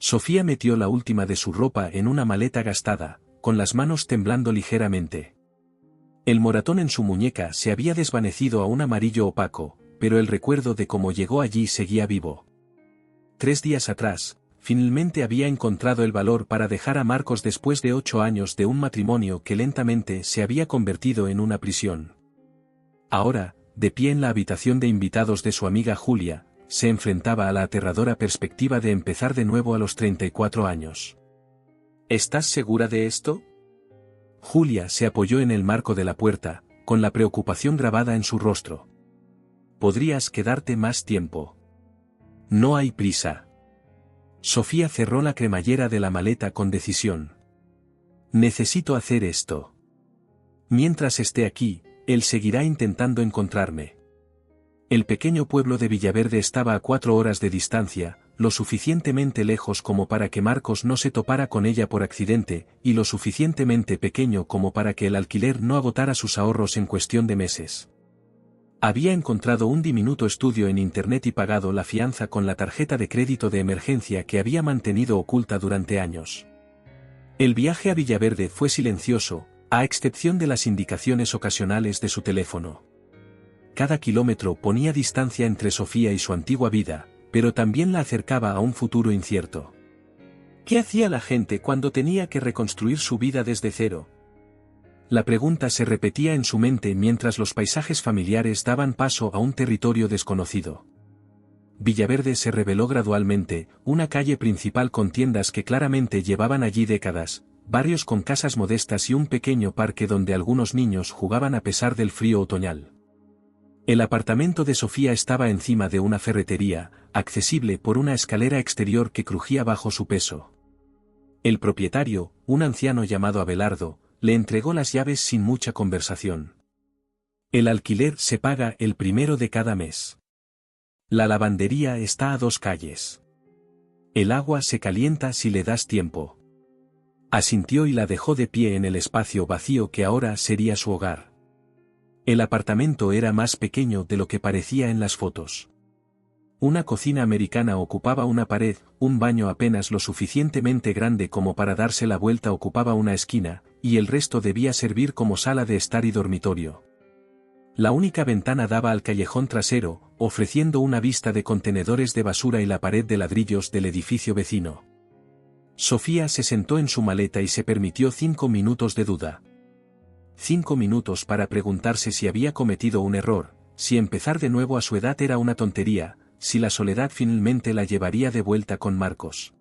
Sofía metió la última de su ropa en una maleta gastada, con las manos temblando ligeramente. El moratón en su muñeca se había desvanecido a un amarillo opaco, pero el recuerdo de cómo llegó allí seguía vivo. 3 días atrás, finalmente había encontrado el valor para dejar a Marcos después de 8 años de un matrimonio que lentamente se había convertido en una prisión. Ahora, de pie en la habitación de invitados de su amiga Julia, se enfrentaba a la aterradora perspectiva de empezar de nuevo a los 34 años. ¿Estás segura de esto? Julia se apoyó en el marco de la puerta, con la preocupación grabada en su rostro. Podrías quedarte más tiempo. No hay prisa. Sofía cerró la cremallera de la maleta con decisión. Necesito hacer esto. Mientras esté aquí, él seguirá intentando encontrarme. El pequeño pueblo de Villaverde estaba a 4 horas de distancia, lo suficientemente lejos como para que Marcos no se topara con ella por accidente, y lo suficientemente pequeño como para que el alquiler no agotara sus ahorros en cuestión de meses. Había encontrado un diminuto estudio en internet y pagado la fianza con la tarjeta de crédito de emergencia que había mantenido oculta durante años. El viaje a Villaverde fue silencioso, a excepción de las indicaciones ocasionales de su teléfono. Cada kilómetro ponía distancia entre Sofía y su antigua vida, pero también la acercaba a un futuro incierto. ¿Qué hacía la gente cuando tenía que reconstruir su vida desde cero? La pregunta se repetía en su mente mientras los paisajes familiares daban paso a un territorio desconocido. Villaverde se reveló gradualmente, una calle principal con tiendas que claramente llevaban allí décadas, barrios con casas modestas y un pequeño parque donde algunos niños jugaban a pesar del frío otoñal. El apartamento de Sofía estaba encima de una ferretería, accesible por una escalera exterior que crujía bajo su peso. El propietario, un anciano llamado Abelardo, le entregó las llaves sin mucha conversación. El alquiler se paga el 1 de cada mes. La lavandería está a 2 calles. El agua se calienta si le das tiempo. Asintió y la dejó de pie en el espacio vacío que ahora sería su hogar. El apartamento era más pequeño de lo que parecía en las fotos. Una cocina americana ocupaba una pared, un baño apenas lo suficientemente grande como para darse la vuelta ocupaba una esquina, y el resto debía servir como sala de estar y dormitorio. La única ventana daba al callejón trasero, ofreciendo una vista de contenedores de basura y la pared de ladrillos del edificio vecino. Sofía se sentó en su maleta y se permitió 5 minutos de duda. 5 minutos para preguntarse si había cometido un error, si empezar de nuevo a su edad era una tontería, si la soledad finalmente la llevaría de vuelta con Marcos.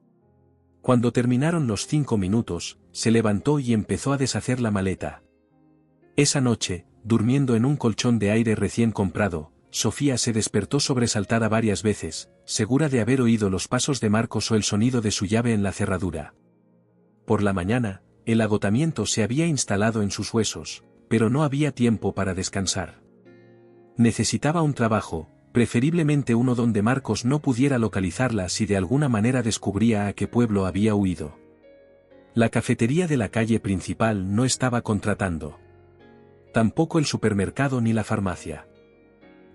Cuando terminaron los 5 minutos, se levantó y empezó a deshacer la maleta. Esa noche, durmiendo en un colchón de aire recién comprado, Sofía se despertó sobresaltada varias veces, segura de haber oído los pasos de Marcos o el sonido de su llave en la cerradura. Por la mañana, el agotamiento se había instalado en sus huesos, pero no había tiempo para descansar. Necesitaba un trabajo, preferiblemente uno donde Marcos no pudiera localizarla si de alguna manera descubría a qué pueblo había huido. La cafetería de la calle principal no estaba contratando. Tampoco el supermercado ni la farmacia.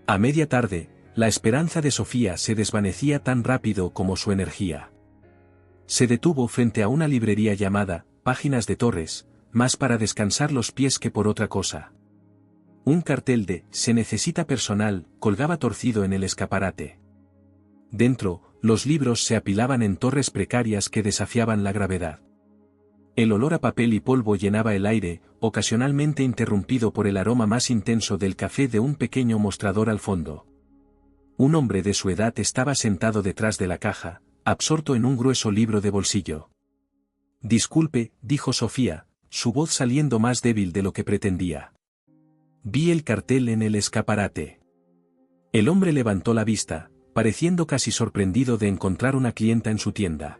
A media tarde, la esperanza de Sofía se desvanecía tan rápido como su energía. Se detuvo frente a una librería llamada Páginas de Torres, más para descansar los pies que por otra cosa. Un cartel de "Se necesita personal" colgaba torcido en el escaparate. Dentro, los libros se apilaban en torres precarias que desafiaban la gravedad. El olor a papel y polvo llenaba el aire, ocasionalmente interrumpido por el aroma más intenso del café de un pequeño mostrador al fondo. Un hombre de su edad estaba sentado detrás de la caja, absorto en un grueso libro de bolsillo. «Disculpe», dijo Sofía, su voz saliendo más débil de lo que pretendía. «Vi el cartel en el escaparate». El hombre levantó la vista, pareciendo casi sorprendido de encontrar una clienta en su tienda.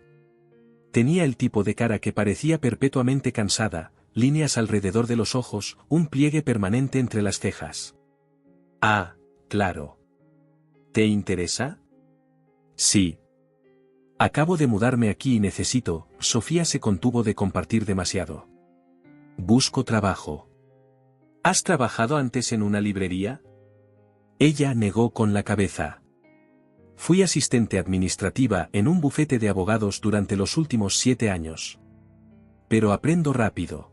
Tenía el tipo de cara que parecía perpetuamente cansada, líneas alrededor de los ojos, un pliegue permanente entre las cejas. «Ah, claro. ¿Te interesa?» «Sí. Acabo de mudarme aquí y necesito». Sofía se contuvo de compartir demasiado. «Busco trabajo». «¿Has trabajado antes en una librería?» Ella negó con la cabeza. Fui asistente administrativa en un bufete de abogados durante los últimos 7 años. Pero aprendo rápido.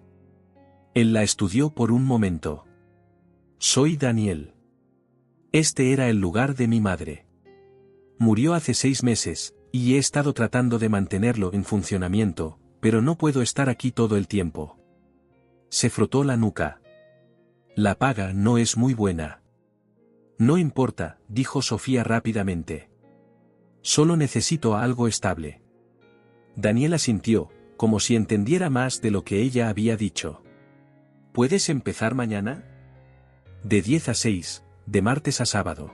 Él la estudió por un momento. Soy Daniel. Este era el lugar de mi madre. Murió hace 6 meses, y he estado tratando de mantenerlo en funcionamiento, pero no puedo estar aquí todo el tiempo. Se frotó la nuca. La paga no es muy buena. No importa, dijo Sofía rápidamente. Solo necesito algo estable. Daniel asintió, como si entendiera más de lo que ella había dicho. ¿Puedes empezar mañana? De 10 a 6, de martes a sábado.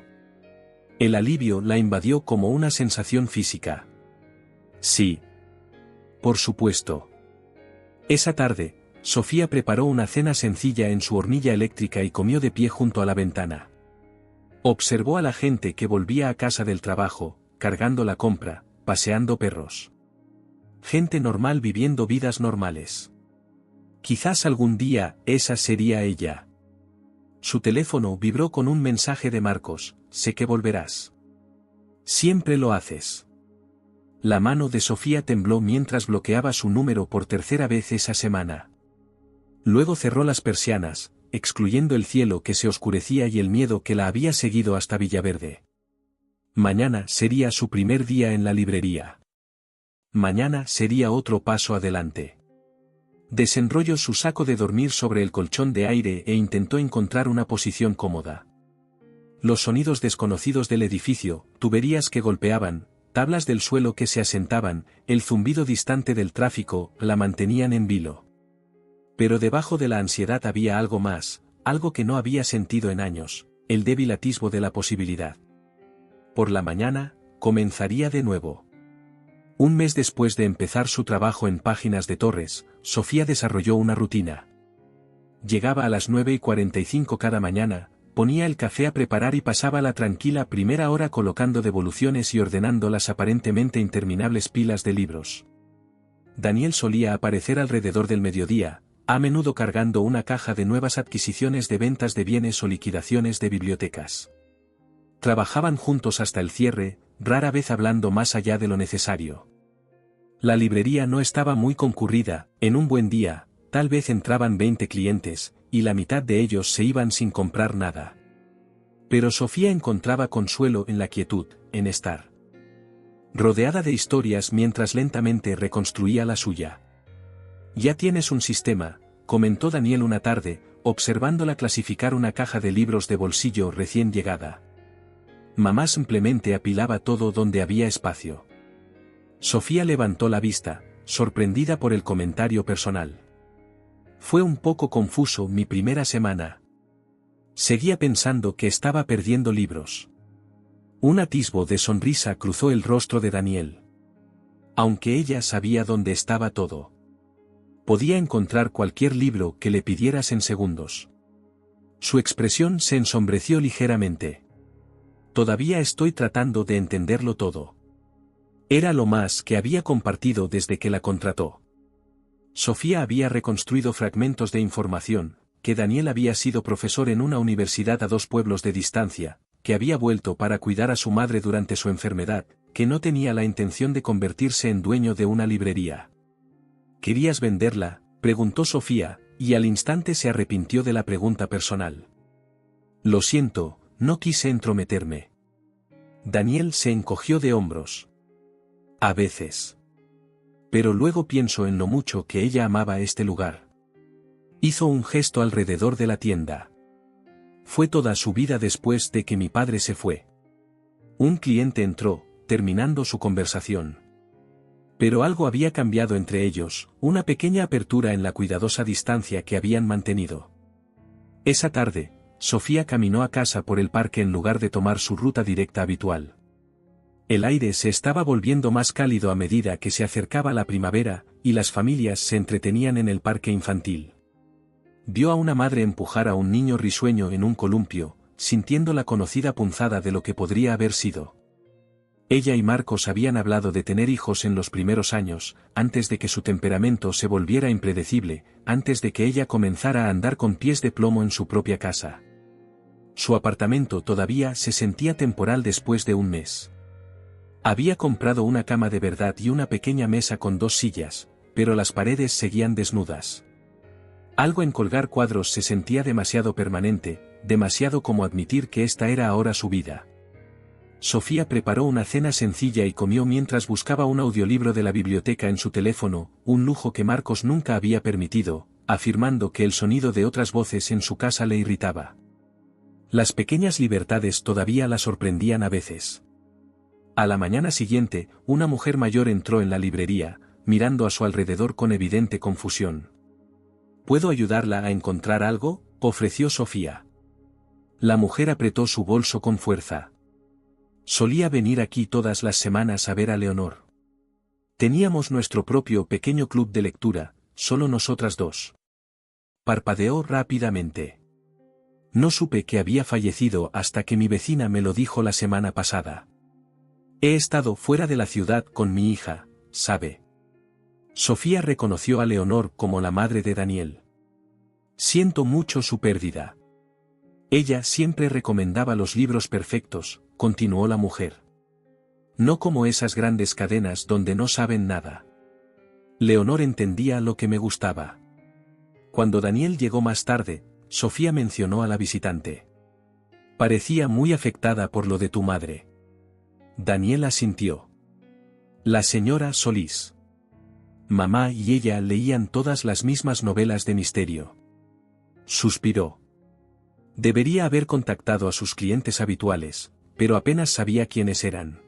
El alivio la invadió como una sensación física. Sí. Por supuesto. Esa tarde, Sofía preparó una cena sencilla en su hornilla eléctrica y comió de pie junto a la ventana. Observó a la gente que volvía a casa del trabajo, cargando la compra, paseando perros. Gente normal viviendo vidas normales. Quizás algún día esa sería ella. Su teléfono vibró con un mensaje de Marcos: sé que volverás. Siempre lo haces. La mano de Sofía tembló mientras bloqueaba su número por tercera vez esa semana. Luego cerró las persianas, excluyendo el cielo que se oscurecía y el miedo que la había seguido hasta Villaverde. Mañana sería su primer día en la librería. Mañana sería otro paso adelante. Desenrolló su saco de dormir sobre el colchón de aire e intentó encontrar una posición cómoda. Los sonidos desconocidos del edificio, tuberías que golpeaban, tablas del suelo que se asentaban, el zumbido distante del tráfico, la mantenían en vilo. Pero debajo de la ansiedad había algo más, algo que no había sentido en años, el débil atisbo de la posibilidad. Por la mañana, comenzaría de nuevo. Un mes después de empezar su trabajo en Páginas de Torres, Sofía desarrolló una rutina. Llegaba a las 9:45 cada mañana, ponía el café a preparar y pasaba la tranquila primera hora colocando devoluciones y ordenando las aparentemente interminables pilas de libros. Daniel solía aparecer alrededor del mediodía, a menudo cargando una caja de nuevas adquisiciones de ventas de bienes o liquidaciones de bibliotecas. Trabajaban juntos hasta el cierre, rara vez hablando más allá de lo necesario. La librería no estaba muy concurrida, en un buen día, tal vez entraban 20 clientes, y la mitad de ellos se iban sin comprar nada. Pero Sofía encontraba consuelo en la quietud, en estar rodeada de historias mientras lentamente reconstruía la suya. Ya tienes un sistema, comentó Daniel una tarde, observándola clasificar una caja de libros de bolsillo recién llegada. Mamá simplemente apilaba todo donde había espacio. Sofía levantó la vista, sorprendida por el comentario personal. Fue un poco confuso mi primera semana. Seguía pensando que estaba perdiendo libros. Un atisbo de sonrisa cruzó el rostro de Daniel. Aunque ella sabía dónde estaba todo. Podía encontrar cualquier libro que le pidieras en segundos. Su expresión se ensombreció ligeramente. Todavía estoy tratando de entenderlo todo. Era lo más que había compartido desde que la contrató. Sofía había reconstruido fragmentos de información, que Daniel había sido profesor en una universidad a 2 pueblos de distancia, que había vuelto para cuidar a su madre durante su enfermedad, que no tenía la intención de convertirse en dueño de una librería. ¿Querías venderla?, preguntó Sofía, y al instante se arrepintió de la pregunta personal. Lo siento, no quise entrometerme. Daniel se encogió de hombros. A veces. Pero luego pienso en lo mucho que ella amaba este lugar. Hizo un gesto alrededor de la tienda. Fue toda su vida después de que mi padre se fue. Un cliente entró, terminando su conversación. Pero algo había cambiado entre ellos, una pequeña apertura en la cuidadosa distancia que habían mantenido. Esa tarde, Sofía caminó a casa por el parque en lugar de tomar su ruta directa habitual. El aire se estaba volviendo más cálido a medida que se acercaba la primavera, y las familias se entretenían en el parque infantil. Vio a una madre empujar a un niño risueño en un columpio, sintiendo la conocida punzada de lo que podría haber sido. Ella y Marcos habían hablado de tener hijos en los primeros años, antes de que su temperamento se volviera impredecible, antes de que ella comenzara a andar con pies de plomo en su propia casa. Su apartamento todavía se sentía temporal después de un mes. Había comprado una cama de verdad y una pequeña mesa con 2 sillas, pero las paredes seguían desnudas. Algo en colgar cuadros se sentía demasiado permanente, demasiado como admitir que esta era ahora su vida. Sofía preparó una cena sencilla y comió mientras buscaba un audiolibro de la biblioteca en su teléfono, un lujo que Marcos nunca había permitido, afirmando que el sonido de otras voces en su casa le irritaba. Las pequeñas libertades todavía la sorprendían a veces. A la mañana siguiente, una mujer mayor entró en la librería, mirando a su alrededor con evidente confusión. ¿Puedo ayudarla a encontrar algo?, ofreció Sofía. La mujer apretó su bolso con fuerza. Solía venir aquí todas las semanas a ver a Leonor. Teníamos nuestro propio pequeño club de lectura, solo nosotras dos. Parpadeó rápidamente. No supe que había fallecido hasta que mi vecina me lo dijo la semana pasada. He estado fuera de la ciudad con mi hija, ¿sabe? Sofía reconoció a Leonor como la madre de Daniel. Siento mucho su pérdida. Ella siempre recomendaba los libros perfectos, continuó la mujer. No como esas grandes cadenas donde no saben nada. Leonor entendía lo que me gustaba. Cuando Daniel llegó más tarde, Sofía mencionó a la visitante. Parecía muy afectada por lo de tu madre. Daniel asintió. La señora Solís. Mamá y ella leían todas las mismas novelas de misterio. Suspiró. Debería haber contactado a sus clientes habituales, pero apenas sabía quiénes eran.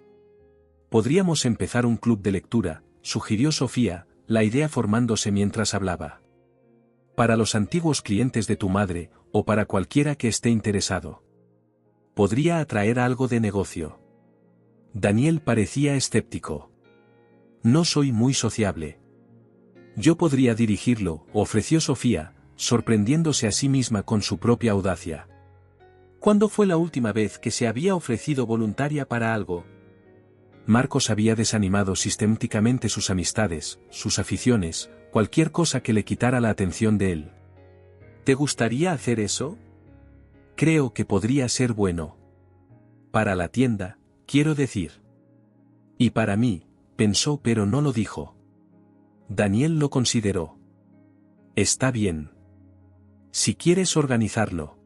Podríamos empezar un club de lectura, sugirió Sofía, la idea formándose mientras hablaba. Para los antiguos clientes de tu madre, o para cualquiera que esté interesado. Podría atraer algo de negocio. Daniel parecía escéptico. No soy muy sociable. Yo podría dirigirlo, ofreció Sofía, sorprendiéndose a sí misma con su propia audacia. ¿Cuándo fue la última vez que se había ofrecido voluntaria para algo? Marcos había desanimado sistemáticamente sus amistades, sus aficiones, cualquier cosa que le quitara la atención de él. ¿Te gustaría hacer eso? Creo que podría ser bueno. Para la tienda, quiero decir. Y para mí, pensó pero no lo dijo. Daniel lo consideró. Está bien. Si quieres organizarlo.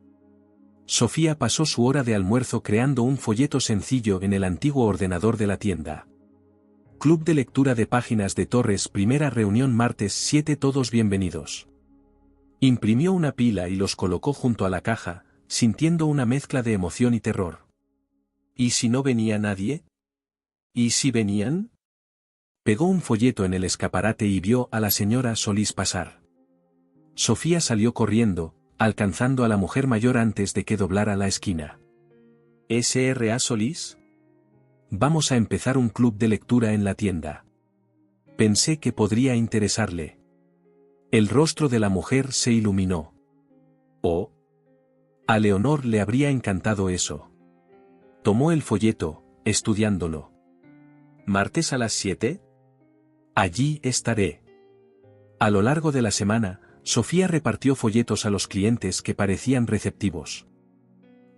Sofía pasó su hora de almuerzo creando un folleto sencillo en el antiguo ordenador de la tienda. Club de lectura de Páginas de Torres, primera reunión martes 7, todos bienvenidos. Imprimió una pila y los colocó junto a la caja, sintiendo una mezcla de emoción y terror. ¿Y si no venía nadie? ¿Y si venían? Pegó un folleto en el escaparate y vio a la señora Solís pasar. Sofía salió corriendo, alcanzando a la mujer mayor antes de que doblara la esquina. ¿S.R.A. Solís? Vamos a empezar un club de lectura en la tienda. Pensé que podría interesarle. El rostro de la mujer se iluminó. Oh. A Leonor le habría encantado eso. Tomó el folleto, estudiándolo. ¿Martes a las 7? Allí estaré. A lo largo de la semana, Sofía repartió folletos a los clientes que parecían receptivos.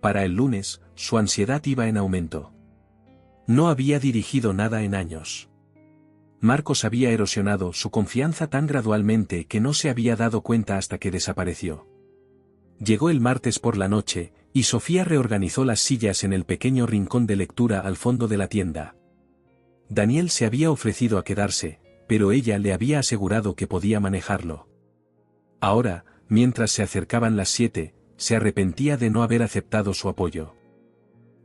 Para el lunes, su ansiedad iba en aumento. No había dirigido nada en años. Marcos había erosionado su confianza tan gradualmente que no se había dado cuenta hasta que desapareció. Llegó el martes por la noche, y Sofía reorganizó las sillas en el pequeño rincón de lectura al fondo de la tienda. Daniel se había ofrecido a quedarse, pero ella le había asegurado que podía manejarlo. Ahora, mientras se acercaban las 7, se arrepentía de no haber aceptado su apoyo.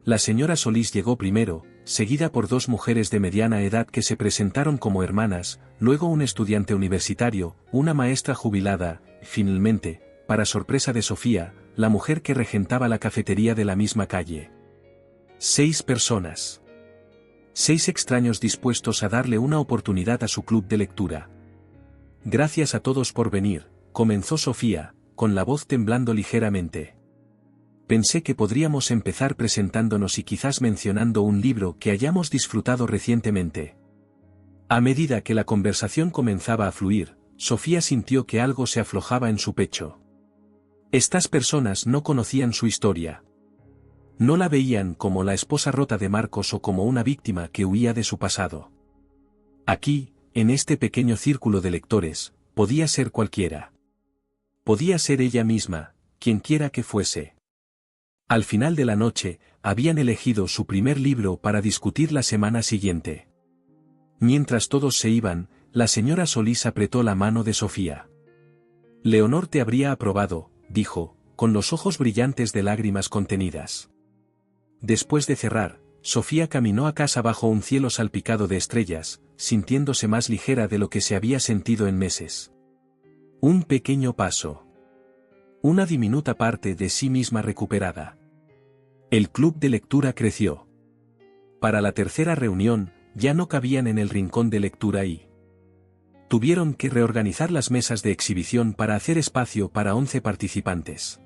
La señora Solís llegó primero, seguida por 2 mujeres de mediana edad que se presentaron como hermanas, luego un estudiante universitario, una maestra jubilada, y finalmente, para sorpresa de Sofía, la mujer que regentaba la cafetería de la misma calle. 6 personas. 6 extraños dispuestos a darle una oportunidad a su club de lectura. Gracias a todos por venir, comenzó Sofía, con la voz temblando ligeramente. Pensé que podríamos empezar presentándonos y quizás mencionando un libro que hayamos disfrutado recientemente. A medida que la conversación comenzaba a fluir, Sofía sintió que algo se aflojaba en su pecho. Estas personas no conocían su historia. No la veían como la esposa rota de Marcos o como una víctima que huía de su pasado. Aquí, en este pequeño círculo de lectores, podía ser cualquiera. Podía ser ella misma, quienquiera que fuese. Al final de la noche, habían elegido su primer libro para discutir la semana siguiente. Mientras todos se iban, la señora Solís apretó la mano de Sofía. Leonor te habría aprobado, dijo, con los ojos brillantes de lágrimas contenidas. Después de cerrar, Sofía caminó a casa bajo un cielo salpicado de estrellas, sintiéndose más ligera de lo que se había sentido en meses. Un pequeño paso. Una diminuta parte de sí misma recuperada. El club de lectura creció. Para la tercera reunión, ya no cabían en el rincón de lectura y tuvieron que reorganizar las mesas de exhibición para hacer espacio para 11 participantes.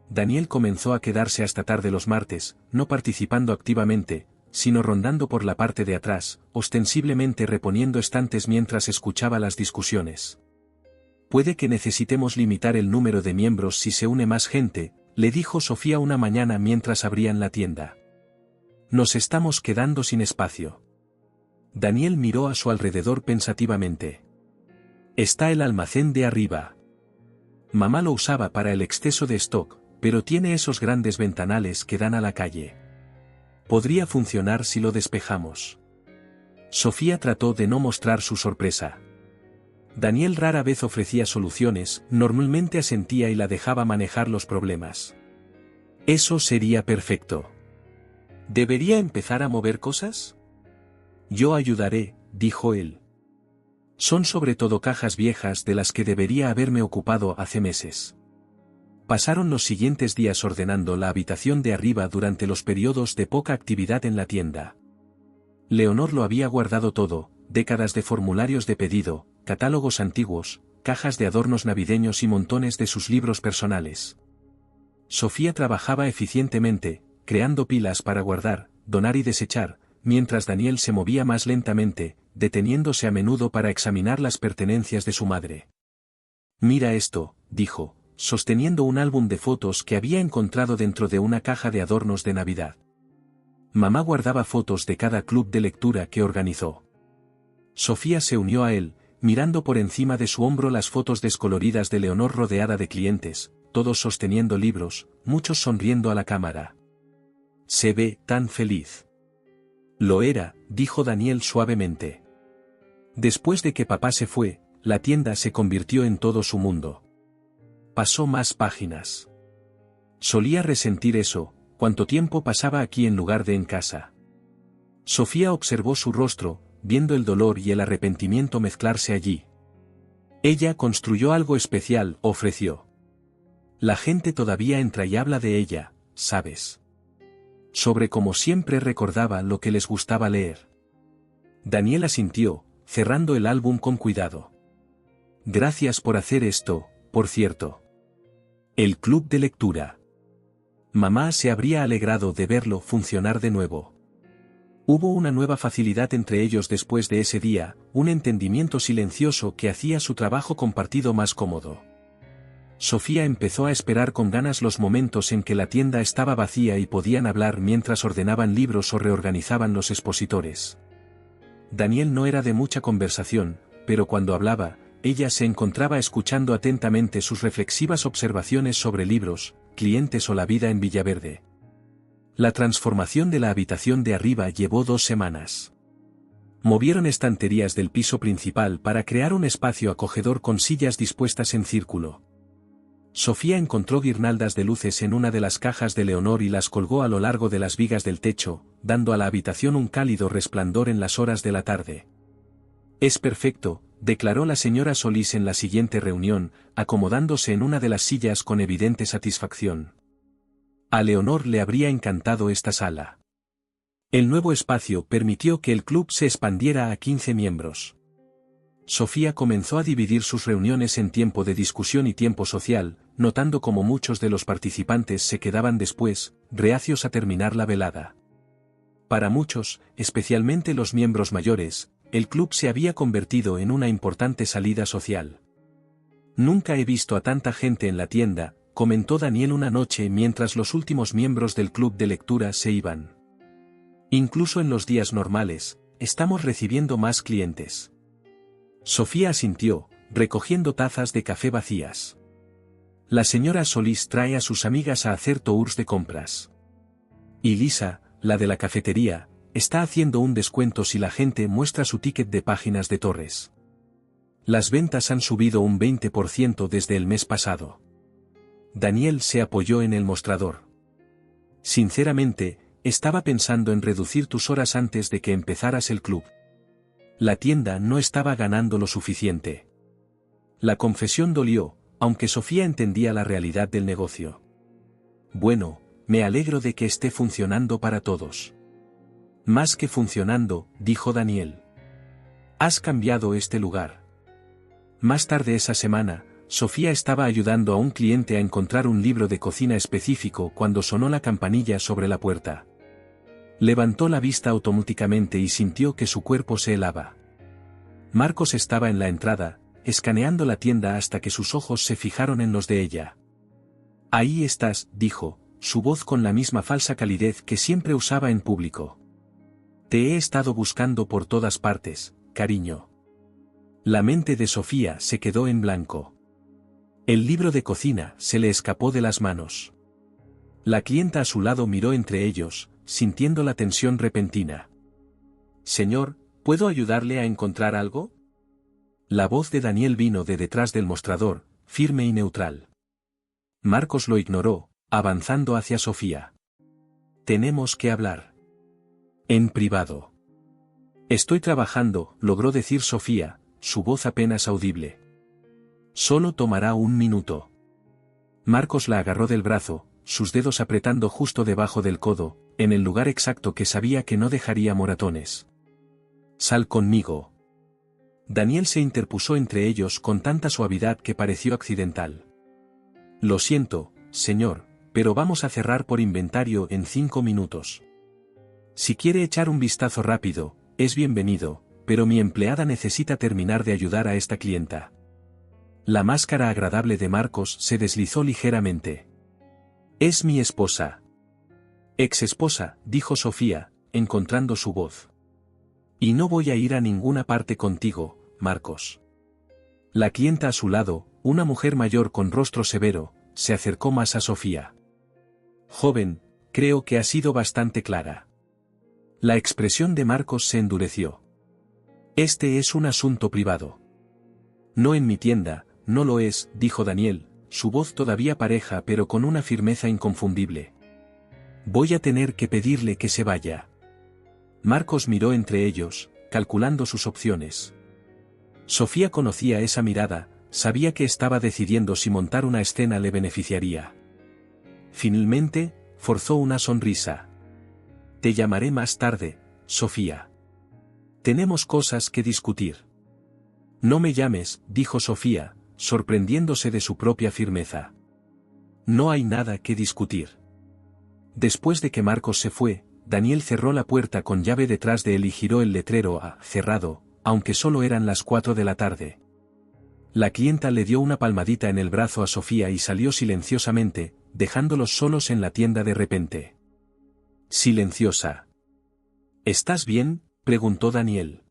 Daniel comenzó a quedarse hasta tarde los martes, no participando activamente, sino rondando por la parte de atrás, ostensiblemente reponiendo estantes mientras escuchaba las discusiones. Puede que necesitemos limitar el número de miembros si se une más gente, le dijo Sofía una mañana mientras abrían la tienda. Nos estamos quedando sin espacio. Daniel miró a su alrededor pensativamente. Está el almacén de arriba. Mamá lo usaba para el exceso de stock, pero tiene esos grandes ventanales que dan a la calle. Podría funcionar si lo despejamos. Sofía trató de no mostrar su sorpresa. Daniel rara vez ofrecía soluciones, normalmente asentía y la dejaba manejar los problemas. Eso sería perfecto. ¿Debería empezar a mover cosas? Yo ayudaré, dijo él. Son sobre todo cajas viejas de las que debería haberme ocupado hace meses. Pasaron los siguientes días ordenando la habitación de arriba durante los periodos de poca actividad en la tienda. Leonor lo había guardado todo, décadas de formularios de pedido, catálogos antiguos, cajas de adornos navideños y montones de sus libros personales. Sofía trabajaba eficientemente, creando pilas para guardar, donar y desechar, mientras Daniel se movía más lentamente, deteniéndose a menudo para examinar las pertenencias de su madre. Mira esto, dijo, sosteniendo un álbum de fotos que había encontrado dentro de una caja de adornos de Navidad. Mamá guardaba fotos de cada club de lectura que organizó. Sofía se unió a él, mirando por encima de su hombro las fotos descoloridas de Leonor rodeada de clientes, todos sosteniendo libros, muchos sonriendo a la cámara. Se ve tan feliz. Lo era, dijo Daniel suavemente. Después de que papá se fue, la tienda se convirtió en todo su mundo. Pasó más páginas. Solía resentir eso, cuánto tiempo pasaba aquí en lugar de en casa. Sofía observó su rostro, viendo el dolor y el arrepentimiento mezclarse allí. Ella construyó algo especial, ofreció. La gente todavía entra y habla de ella, ¿sabes? Sobre cómo siempre recordaba lo que les gustaba leer. Daniel asintió, cerrando el álbum con cuidado. Gracias por hacer esto, por cierto. El club de lectura. Mamá se habría alegrado de verlo funcionar de nuevo. Hubo una nueva facilidad entre ellos después de ese día, un entendimiento silencioso que hacía su trabajo compartido más cómodo. Sofía empezó a esperar con ganas los momentos en que la tienda estaba vacía y podían hablar mientras ordenaban libros o reorganizaban los expositores. Daniel no era de mucha conversación, pero cuando hablaba, ella se encontraba escuchando atentamente sus reflexivas observaciones sobre libros, clientes o la vida en Villaverde. La transformación de la habitación de arriba llevó 2 semanas. Movieron estanterías del piso principal para crear un espacio acogedor con sillas dispuestas en círculo. Sofía encontró guirnaldas de luces en una de las cajas de Leonor y las colgó a lo largo de las vigas del techo, dando a la habitación un cálido resplandor en las horas de la tarde. Es perfecto, declaró la señora Solís en la siguiente reunión, acomodándose en una de las sillas con evidente satisfacción. A Leonor le habría encantado esta sala. El nuevo espacio permitió que el club se expandiera a 15 miembros. Sofía comenzó a dividir sus reuniones en tiempo de discusión y tiempo social, notando cómo muchos de los participantes se quedaban después, reacios a terminar la velada. Para muchos, especialmente los miembros mayores, el club se había convertido en una importante salida social. Nunca he visto a tanta gente en la tienda, comentó Daniel una noche mientras los últimos miembros del club de lectura se iban. Incluso en los días normales, estamos recibiendo más clientes. Sofía asintió, recogiendo tazas de café vacías. La señora Solís trae a sus amigas a hacer tours de compras. Y Lisa, la de la cafetería, está haciendo un descuento si la gente muestra su ticket de páginas de Torres. Las ventas han subido un 20% desde el mes pasado. Daniel se apoyó en el mostrador. Sinceramente, estaba pensando en reducir tus horas antes de que empezaras el club. La tienda no estaba ganando lo suficiente. La confesión dolió, aunque Sofía entendía la realidad del negocio. Bueno, me alegro de que esté funcionando para todos. Más que funcionando, dijo Daniel. Has cambiado este lugar. Más tarde esa semana, Sofía estaba ayudando a un cliente a encontrar un libro de cocina específico cuando sonó la campanilla sobre la puerta. Levantó la vista automáticamente y sintió que su cuerpo se helaba. Marcos estaba en la entrada, escaneando la tienda hasta que sus ojos se fijaron en los de ella. Ahí estás, dijo, su voz con la misma falsa calidez que siempre usaba en público. Te he estado buscando por todas partes, cariño. La mente de Sofía se quedó en blanco. El libro de cocina se le escapó de las manos. La clienta a su lado miró entre ellos, sintiendo la tensión repentina. Señor, ¿puedo ayudarle a encontrar algo? La voz de Daniel vino de detrás del mostrador, firme y neutral. Marcos lo ignoró, avanzando hacia Sofía. Tenemos que hablar. En privado. Estoy trabajando, logró decir Sofía, su voz apenas audible. Solo tomará un minuto. Marcos la agarró del brazo, sus dedos apretando justo debajo del codo, en el lugar exacto que sabía que no dejaría moratones. Sal conmigo. Daniel se interpuso entre ellos con tanta suavidad que pareció accidental. Lo siento, señor, pero vamos a cerrar por inventario en 5 minutos. Si quiere echar un vistazo rápido, es bienvenido, pero mi empleada necesita terminar de ayudar a esta clienta. La máscara agradable de Marcos se deslizó ligeramente. Es mi esposa. Ex esposa, dijo Sofía, encontrando su voz. Y no voy a ir a ninguna parte contigo, Marcos. La clienta a su lado, una mujer mayor con rostro severo, se acercó más a Sofía. Joven, creo que ha sido bastante clara. La expresión de Marcos se endureció. Este es un asunto privado. No en mi tienda, no lo es, dijo Daniel, su voz todavía pareja pero con una firmeza inconfundible. Voy a tener que pedirle que se vaya. Marcos miró entre ellos, calculando sus opciones. Sofía conocía esa mirada, sabía que estaba decidiendo si montar una escena le beneficiaría. Finalmente, forzó una sonrisa. Te llamaré más tarde, Sofía. Tenemos cosas que discutir. No me llames, dijo Sofía, sorprendiéndose de su propia firmeza. No hay nada que discutir. Después de que Marcos se fue, Daniel cerró la puerta con llave detrás de él y giró el letrero a cerrado, aunque solo eran las 4 de la tarde. La clienta le dio una palmadita en el brazo a Sofía y salió silenciosamente, dejándolos solos en la tienda de repente. Silenciosa. ¿Estás bien?, preguntó Daniel.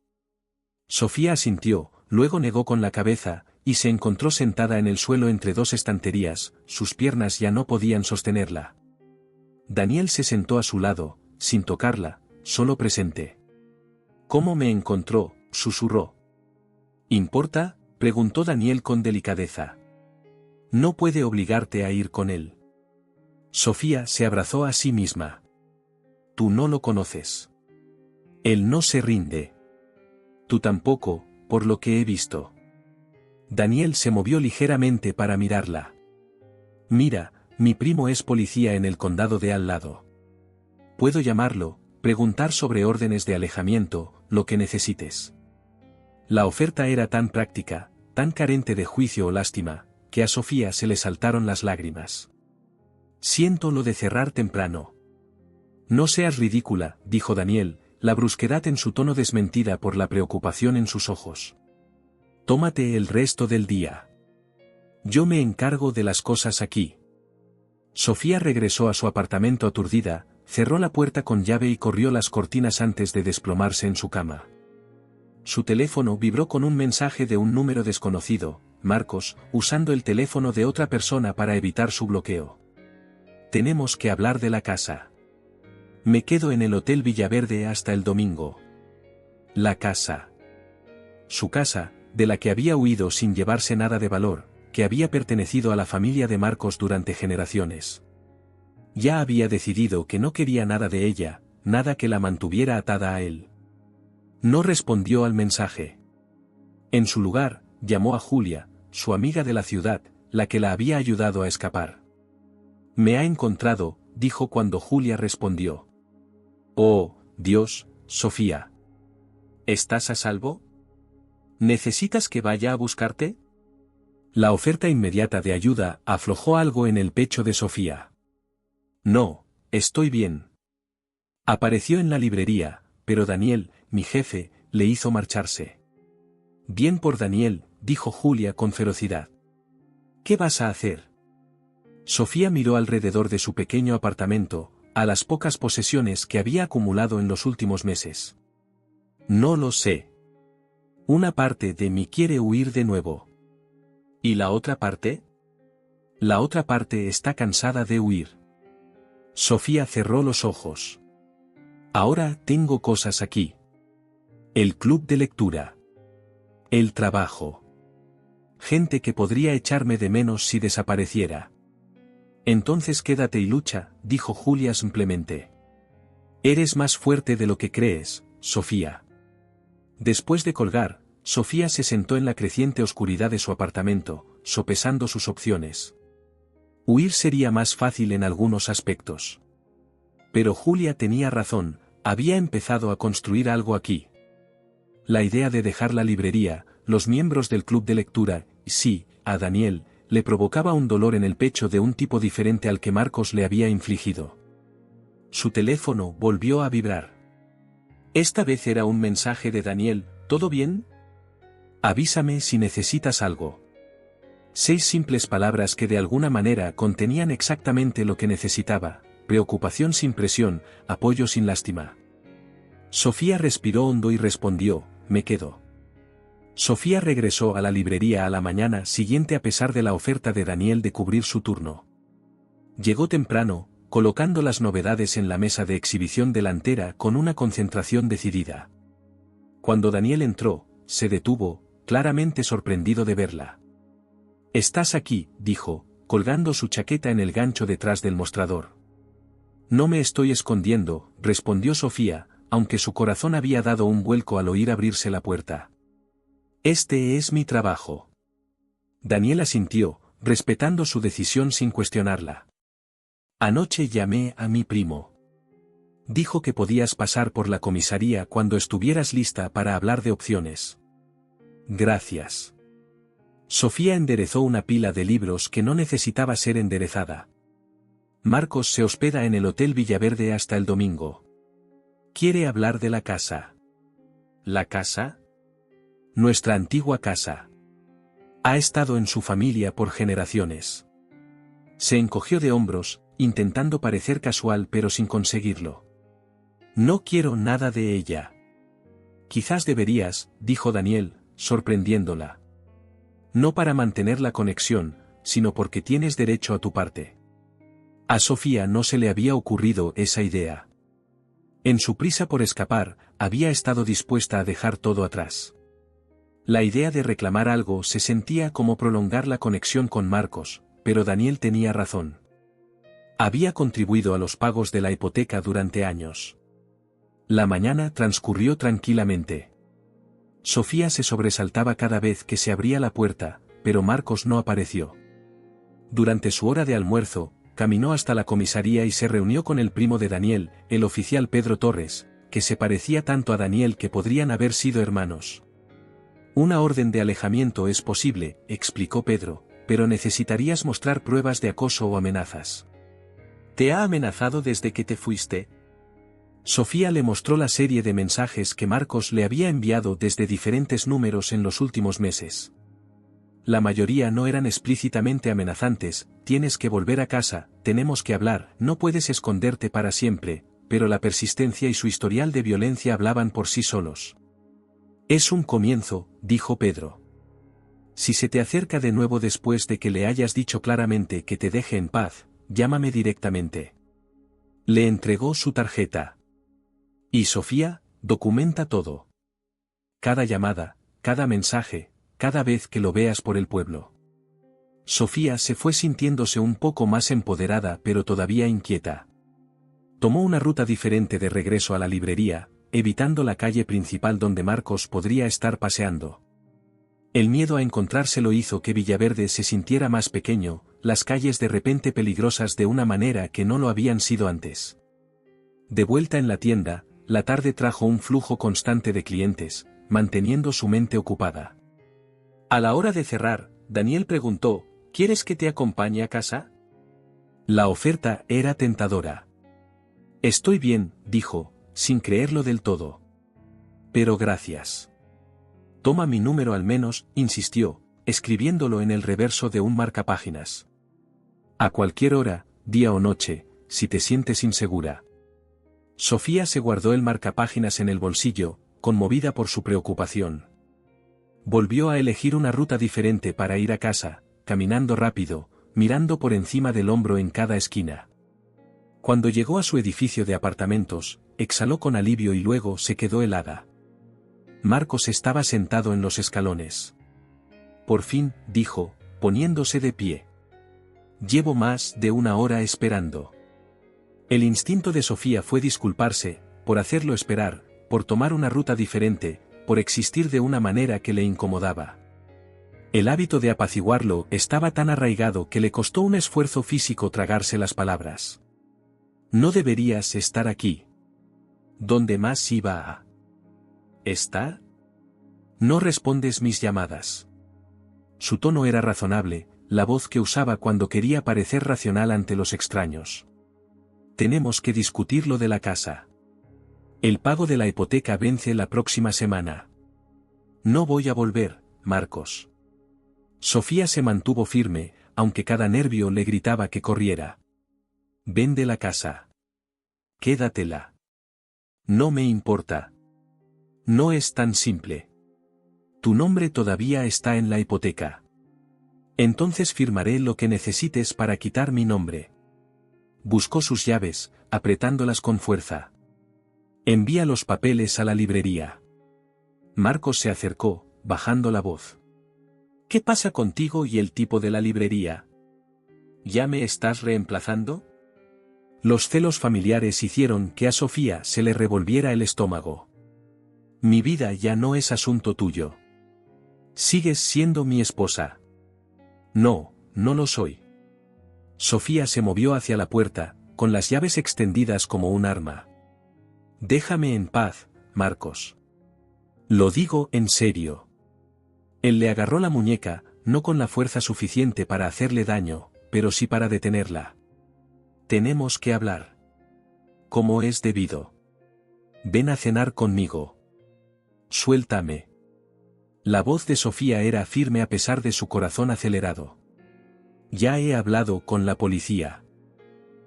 Sofía asintió, luego negó con la cabeza, y se encontró sentada en el suelo entre dos estanterías, sus piernas ya no podían sostenerla. Daniel se sentó a su lado, sin tocarla, solo presente. ¿Cómo me encontró?, susurró. ¿Importa?, preguntó Daniel con delicadeza. No puede obligarte a ir con él. Sofía se abrazó a sí misma. Tú no lo conoces. Él no se rinde. Tú tampoco, por lo que he visto. Daniel se movió ligeramente para mirarla. Mira, mi primo es policía en el condado de al lado. Puedo llamarlo, preguntar sobre órdenes de alejamiento, lo que necesites. La oferta era tan práctica, tan carente de juicio o lástima, que a Sofía se le saltaron las lágrimas. Siento lo de cerrar temprano. No seas ridícula, dijo Daniel, la brusquedad en su tono desmentida por la preocupación en sus ojos. Tómate el resto del día. Yo me encargo de las cosas aquí. Sofía regresó a su apartamento aturdida, cerró la puerta con llave y corrió las cortinas antes de desplomarse en su cama. Su teléfono vibró con un mensaje de un número desconocido, Marcos, usando el teléfono de otra persona para evitar su bloqueo. Tenemos que hablar de la casa. Me quedo en el Hotel Villaverde hasta el domingo. La casa. Su casa, de la que había huido sin llevarse nada de valor, que había pertenecido a la familia de Marcos durante generaciones. Ya había decidido que no quería nada de ella, nada que la mantuviera atada a él. No respondió al mensaje. En su lugar, llamó a Julia, su amiga de la ciudad, la que la había ayudado a escapar. Me ha encontrado, dijo cuando Julia respondió. Oh, Dios, Sofía. ¿Estás a salvo? ¿Necesitas que vaya a buscarte? La oferta inmediata de ayuda aflojó algo en el pecho de Sofía. No, estoy bien. Apareció en la librería, pero Daniel, mi jefe, le hizo marcharse. Bien por Daniel, dijo Julia con ferocidad. ¿Qué vas a hacer? Sofía miró alrededor de su pequeño apartamento, a las pocas posesiones que había acumulado en los últimos meses. No lo sé. Una parte de mí quiere huir de nuevo. ¿Y la otra parte? La otra parte está cansada de huir. Sofía cerró los ojos. Ahora tengo cosas aquí. El club de lectura. El trabajo. Gente que podría echarme de menos si desapareciera. Entonces quédate y lucha, dijo Julia simplemente. Eres más fuerte de lo que crees, Sofía. Después de colgar, Sofía se sentó en la creciente oscuridad de su apartamento, sopesando sus opciones. Huir sería más fácil en algunos aspectos. Pero Julia tenía razón, había empezado a construir algo aquí. La idea de dejar la librería, los miembros del club de lectura, y sí, a Daniel, le provocaba un dolor en el pecho de un tipo diferente al que Marcos le había infligido. Su teléfono volvió a vibrar. Esta vez era un mensaje de Daniel, ¿todo bien? Avísame si necesitas algo. 6 simples palabras que de alguna manera contenían exactamente lo que necesitaba, preocupación sin presión, apoyo sin lástima. Sofía respiró hondo y respondió, me quedo. Sofía regresó a la librería a la mañana siguiente a pesar de la oferta de Daniel de cubrir su turno. Llegó temprano, colocando las novedades en la mesa de exhibición delantera con una concentración decidida. Cuando Daniel entró, se detuvo, claramente sorprendido de verla. «Estás aquí», dijo, colgando su chaqueta en el gancho detrás del mostrador. «No me estoy escondiendo», respondió Sofía, aunque su corazón había dado un vuelco al oír abrirse la puerta. «Este es mi trabajo». Daniel asintió, respetando su decisión sin cuestionarla. «Anoche llamé a mi primo. Dijo que podías pasar por la comisaría cuando estuvieras lista para hablar de opciones». «Gracias». Sofía enderezó una pila de libros que no necesitaba ser enderezada. Marcos se hospeda en el Hotel Villaverde hasta el domingo. Quiere hablar de la casa. ¿La casa? Nuestra antigua casa. Ha estado en su familia por generaciones. Se encogió de hombros, intentando parecer casual pero sin conseguirlo. No quiero nada de ella. Quizás deberías, dijo Daniel, sorprendiéndola. No para mantener la conexión, sino porque tienes derecho a tu parte. A Sofía no se le había ocurrido esa idea. En su prisa por escapar, había estado dispuesta a dejar todo atrás. La idea de reclamar algo se sentía como prolongar la conexión con Marcos, pero Daniel tenía razón. Había contribuido a los pagos de la hipoteca durante años. La mañana transcurrió tranquilamente. Sofía se sobresaltaba cada vez que se abría la puerta, pero Marcos no apareció. Durante su hora de almuerzo, caminó hasta la comisaría y se reunió con el primo de Daniel, el oficial Pedro Torres, que se parecía tanto a Daniel que podrían haber sido hermanos. Una orden de alejamiento es posible, explicó Pedro, pero necesitarías mostrar pruebas de acoso o amenazas. ¿Te ha amenazado desde que te fuiste? Sofía le mostró la serie de mensajes que Marcos le había enviado desde diferentes números en los últimos meses. La mayoría no eran explícitamente amenazantes: tienes que volver a casa, tenemos que hablar, no puedes esconderte para siempre, pero la persistencia y su historial de violencia hablaban por sí solos. Es un comienzo, dijo Pedro. Si se te acerca de nuevo después de que le hayas dicho claramente que te deje en paz, llámame directamente. Le entregó su tarjeta. Y Sofía, documenta todo. Cada llamada, cada mensaje, cada vez que lo veas por el pueblo. Sofía se fue sintiéndose un poco más empoderada pero todavía inquieta. Tomó una ruta diferente de regreso a la librería, evitando la calle principal donde Marcos podría estar paseando. El miedo a encontrárselo hizo que Villaverde se sintiera más pequeño, las calles de repente peligrosas de una manera que no lo habían sido antes. De vuelta en la tienda, la tarde trajo un flujo constante de clientes, manteniendo su mente ocupada. A la hora de cerrar, Daniel preguntó: ¿quieres que te acompañe a casa? La oferta era tentadora. Estoy bien, dijo, sin creerlo del todo. Pero gracias. Toma mi número al menos, insistió, escribiéndolo en el reverso de un marcapáginas. A cualquier hora, día o noche, si te sientes insegura. Sofía se guardó el marcapáginas en el bolsillo, conmovida por su preocupación. Volvió a elegir una ruta diferente para ir a casa, caminando rápido, mirando por encima del hombro en cada esquina. Cuando llegó a su edificio de apartamentos, exhaló con alivio y luego se quedó helada. Marcos estaba sentado en los escalones. Por fin, dijo, poniéndose de pie. Llevo más de una hora esperando. El instinto de Sofía fue disculparse, por hacerlo esperar, por tomar una ruta diferente, por existir de una manera que le incomodaba. El hábito de apaciguarlo estaba tan arraigado que le costó un esfuerzo físico tragarse las palabras. No deberías estar aquí. ¿Dónde más iba a estar? No respondes mis llamadas. Su tono era razonable, la voz que usaba cuando quería parecer racional ante los extraños. Tenemos que discutir lo de la casa. El pago de la hipoteca vence la próxima semana. No voy a volver, Marcos. Sofía se mantuvo firme, aunque cada nervio le gritaba que corriera. Vende la casa. Quédatela. No me importa. No es tan simple. Tu nombre todavía está en la hipoteca. Entonces firmaré lo que necesites para quitar mi nombre. Buscó sus llaves, apretándolas con fuerza. Envía los papeles a la librería. Marcos se acercó, bajando la voz. ¿Qué pasa contigo y el tipo de la librería? ¿Ya me estás reemplazando? Los celos familiares hicieron que a Sofía se le revolviera el estómago. Mi vida ya no es asunto tuyo. Sigues siendo mi esposa. No, no lo soy. Sofía se movió hacia la puerta, con las llaves extendidas como un arma. Déjame en paz, Marcos. Lo digo en serio. Él le agarró la muñeca, no con la fuerza suficiente para hacerle daño, pero sí para detenerla. Tenemos que hablar. Como es debido. Ven a cenar conmigo. Suéltame. La voz de Sofía era firme a pesar de su corazón acelerado. Ya he hablado con la policía.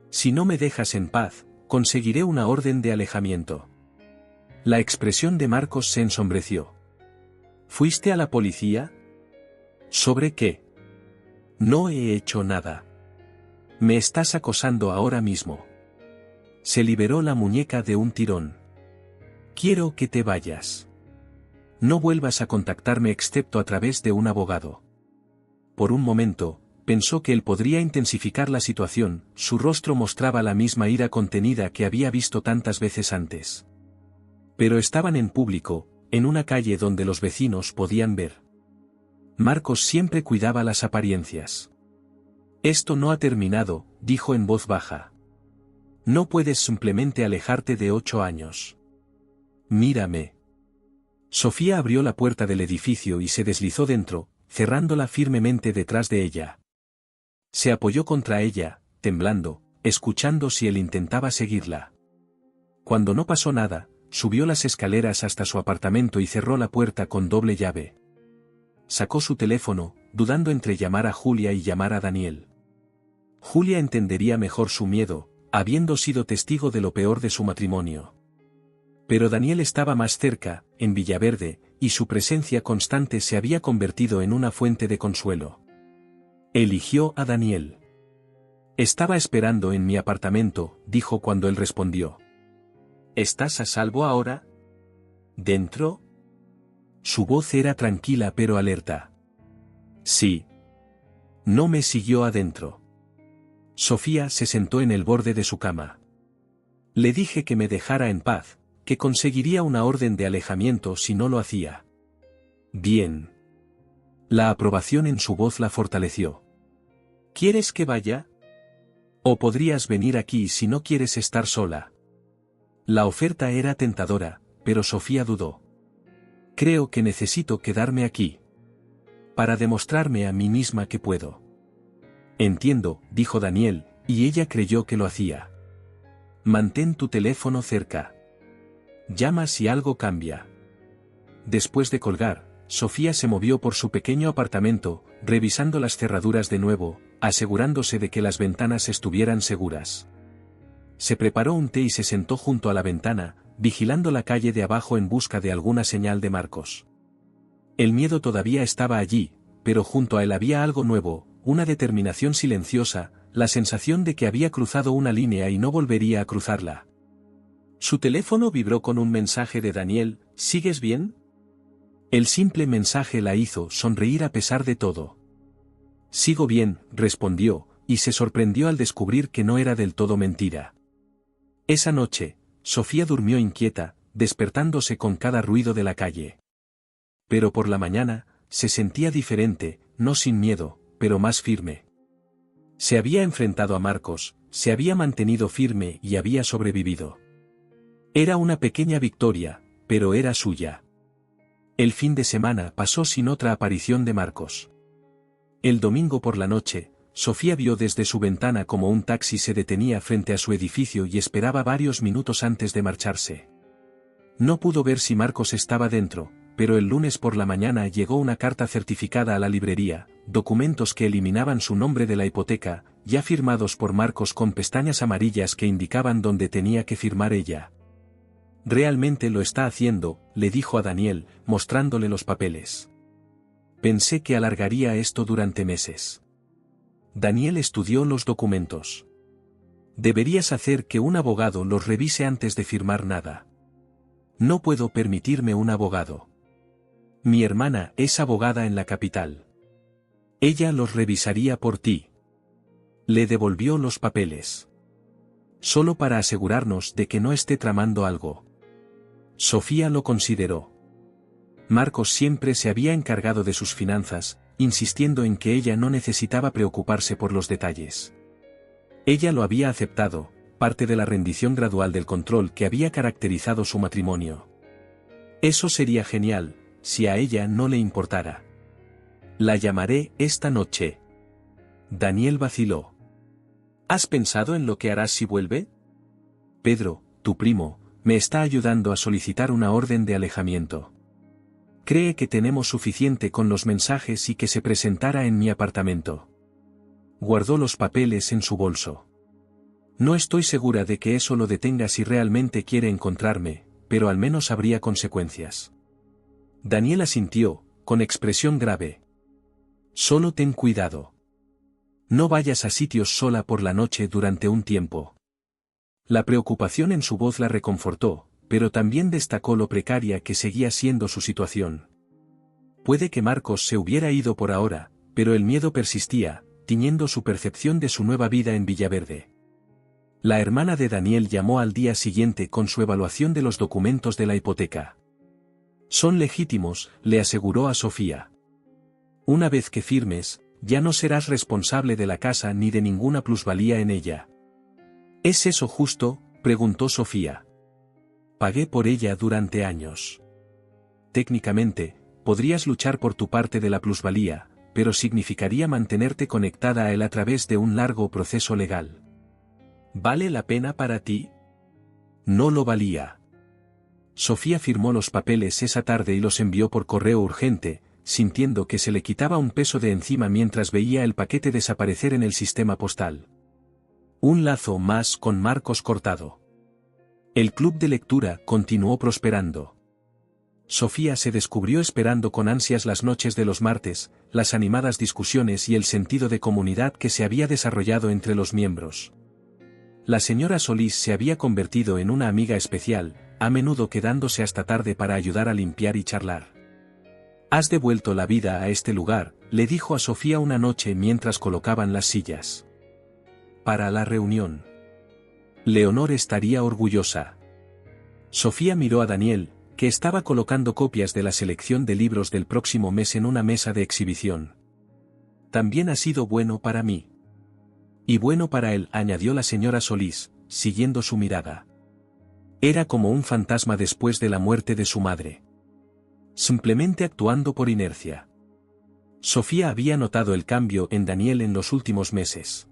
Si no me dejas en paz, conseguiré una orden de alejamiento. La expresión de Marcos se ensombreció. ¿Fuiste a la policía? ¿Sobre qué? No he hecho nada. Me estás acosando ahora mismo. Se liberó la muñeca de un tirón. Quiero que te vayas. No vuelvas a contactarme excepto a través de un abogado. Por un momento, pensó que él podría intensificar la situación, su rostro mostraba la misma ira contenida que había visto tantas veces antes. Pero estaban en público, en una calle donde los vecinos podían ver. Marcos siempre cuidaba las apariencias. Esto no ha terminado, dijo en voz baja. No puedes simplemente alejarte de 8 años. Mírame. Sofía abrió la puerta del edificio y se deslizó dentro, cerrándola firmemente detrás de ella. Se apoyó contra ella, temblando, escuchando si él intentaba seguirla. Cuando no pasó nada, subió las escaleras hasta su apartamento y cerró la puerta con doble llave. Sacó su teléfono, dudando entre llamar a Julia y llamar a Daniel. Julia entendería mejor su miedo, habiendo sido testigo de lo peor de su matrimonio. Pero Daniel estaba más cerca, en Villaverde, y su presencia constante se había convertido en una fuente de consuelo. Eligió a Daniel. Estaba esperando en mi apartamento, dijo cuando él respondió. ¿Estás a salvo ahora? ¿Dentro? Su voz era tranquila pero alerta. Sí. No me siguió adentro. Sofía se sentó en el borde de su cama. Le dije que me dejara en paz, que conseguiría una orden de alejamiento si no lo hacía. Bien. La aprobación en su voz la fortaleció. ¿Quieres que vaya? ¿O podrías venir aquí si no quieres estar sola? La oferta era tentadora, pero Sofía dudó. Creo que necesito quedarme aquí. Para demostrarme a mí misma que puedo. Entiendo, dijo Daniel, y ella creyó que lo hacía. Mantén tu teléfono cerca. Llama si algo cambia. Después de colgar, Sofía se movió por su pequeño apartamento, revisando las cerraduras de nuevo, asegurándose de que las ventanas estuvieran seguras. Se preparó un té y se sentó junto a la ventana, vigilando la calle de abajo en busca de alguna señal de Marcos. El miedo todavía estaba allí, pero junto a él había algo nuevo, una determinación silenciosa, la sensación de que había cruzado una línea y no volvería a cruzarla. Su teléfono vibró con un mensaje de Daniel, ¿sigues bien? El simple mensaje la hizo sonreír a pesar de todo. Sigo bien, respondió, y se sorprendió al descubrir que no era del todo mentira. Esa noche, Sofía durmió inquieta, despertándose con cada ruido de la calle. Pero por la mañana, se sentía diferente, no sin miedo, pero más firme. Se había enfrentado a Marcos, se había mantenido firme y había sobrevivido. Era una pequeña victoria, pero era suya. El fin de semana pasó sin otra aparición de Marcos. El domingo por la noche, Sofía vio desde su ventana como un taxi se detenía frente a su edificio y esperaba varios minutos antes de marcharse. No pudo ver si Marcos estaba dentro, pero el lunes por la mañana llegó una carta certificada a la librería, documentos que eliminaban su nombre de la hipoteca, ya firmados por Marcos con pestañas amarillas que indicaban dónde tenía que firmar ella. Realmente lo está haciendo, le dijo a Daniel, mostrándole los papeles. Pensé que alargaría esto durante meses. Daniel estudió los documentos. Deberías hacer que un abogado los revise antes de firmar nada. No puedo permitirme un abogado. Mi hermana es abogada en la capital. Ella los revisaría por ti. Le devolvió los papeles. Solo para asegurarnos de que no esté tramando algo. Sofía lo consideró. Marcos siempre se había encargado de sus finanzas, insistiendo en que ella no necesitaba preocuparse por los detalles. Ella lo había aceptado, parte de la rendición gradual del control que había caracterizado su matrimonio. Eso sería genial, si a ella no le importara. La llamaré esta noche. Daniel vaciló. ¿Has pensado en lo que harás si vuelve? Pedro, tu primo, me está ayudando a solicitar una orden de alejamiento. Cree que tenemos suficiente con los mensajes y que se presentara en mi apartamento. Guardó los papeles en su bolso. No estoy segura de que eso lo detenga si realmente quiere encontrarme, pero al menos habría consecuencias. Daniel asintió, con expresión grave. Solo ten cuidado. No vayas a sitios sola por la noche durante un tiempo. La preocupación en su voz la reconfortó, pero también destacó lo precaria que seguía siendo su situación. Puede que Marcos se hubiera ido por ahora, pero el miedo persistía, tiñendo su percepción de su nueva vida en Villaverde. La hermana de Daniel llamó al día siguiente con su evaluación de los documentos de la hipoteca. Son legítimos, le aseguró a Sofía. Una vez que firmes, ya no serás responsable de la casa ni de ninguna plusvalía en ella. ¿Es eso justo?, preguntó Sofía. Pagué por ella durante años. Técnicamente, podrías luchar por tu parte de la plusvalía, pero significaría mantenerte conectada a él a través de un largo proceso legal. ¿Vale la pena para ti? No lo valía. Sofía firmó los papeles esa tarde y los envió por correo urgente, sintiendo que se le quitaba un peso de encima mientras veía el paquete desaparecer en el sistema postal. Un lazo más con Marcos cortado. El club de lectura continuó prosperando. Sofía se descubrió esperando con ansias las noches de los martes, las animadas discusiones y el sentido de comunidad que se había desarrollado entre los miembros. La señora Solís se había convertido en una amiga especial, a menudo quedándose hasta tarde para ayudar a limpiar y charlar. «Has devuelto la vida a este lugar», le dijo a Sofía una noche mientras colocaban las sillas. «Para la reunión. Leonor estaría orgullosa». Sofía miró a Daniel, que estaba colocando copias de la selección de libros del próximo mes en una mesa de exhibición. «También ha sido bueno para mí». «Y bueno para él», añadió la señora Solís, siguiendo su mirada. Era como un fantasma después de la muerte de su madre. Simplemente actuando por inercia. Sofía había notado el cambio en Daniel en los últimos meses.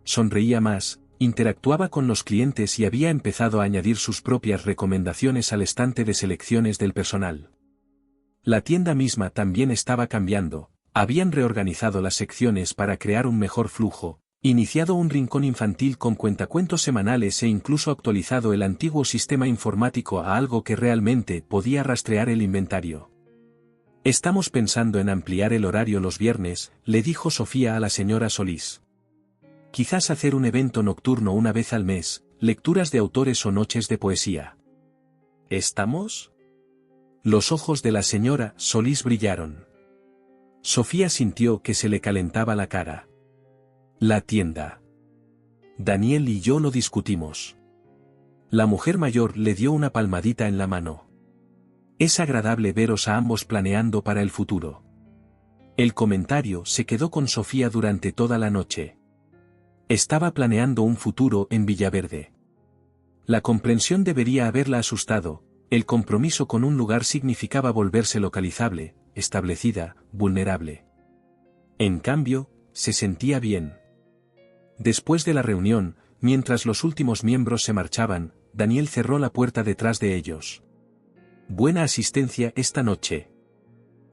Sonreía más, interactuaba con los clientes y había empezado a añadir sus propias recomendaciones al estante de selecciones del personal. La tienda misma también estaba cambiando, habían reorganizado las secciones para crear un mejor flujo, iniciado un rincón infantil con cuentacuentos semanales e incluso actualizado el antiguo sistema informático a algo que realmente podía rastrear el inventario. «Estamos pensando en ampliar el horario los viernes», le dijo Sofía a la señora Solís. «Quizás hacer un evento nocturno una vez al mes, lecturas de autores o noches de poesía». «¿Estamos?». Los ojos de la señora Solís brillaron. Sofía sintió que se le calentaba la cara. «La tienda. Daniel y yo lo discutimos». La mujer mayor le dio una palmadita en la mano. «Es agradable veros a ambos planeando para el futuro». El comentario se quedó con Sofía durante toda la noche. Estaba planeando un futuro en Villaverde. La comprensión debería haberla asustado, el compromiso con un lugar significaba volverse localizable, establecida, vulnerable. En cambio, se sentía bien. Después de la reunión, mientras los últimos miembros se marchaban, Daniel cerró la puerta detrás de ellos. «Buena asistencia esta noche».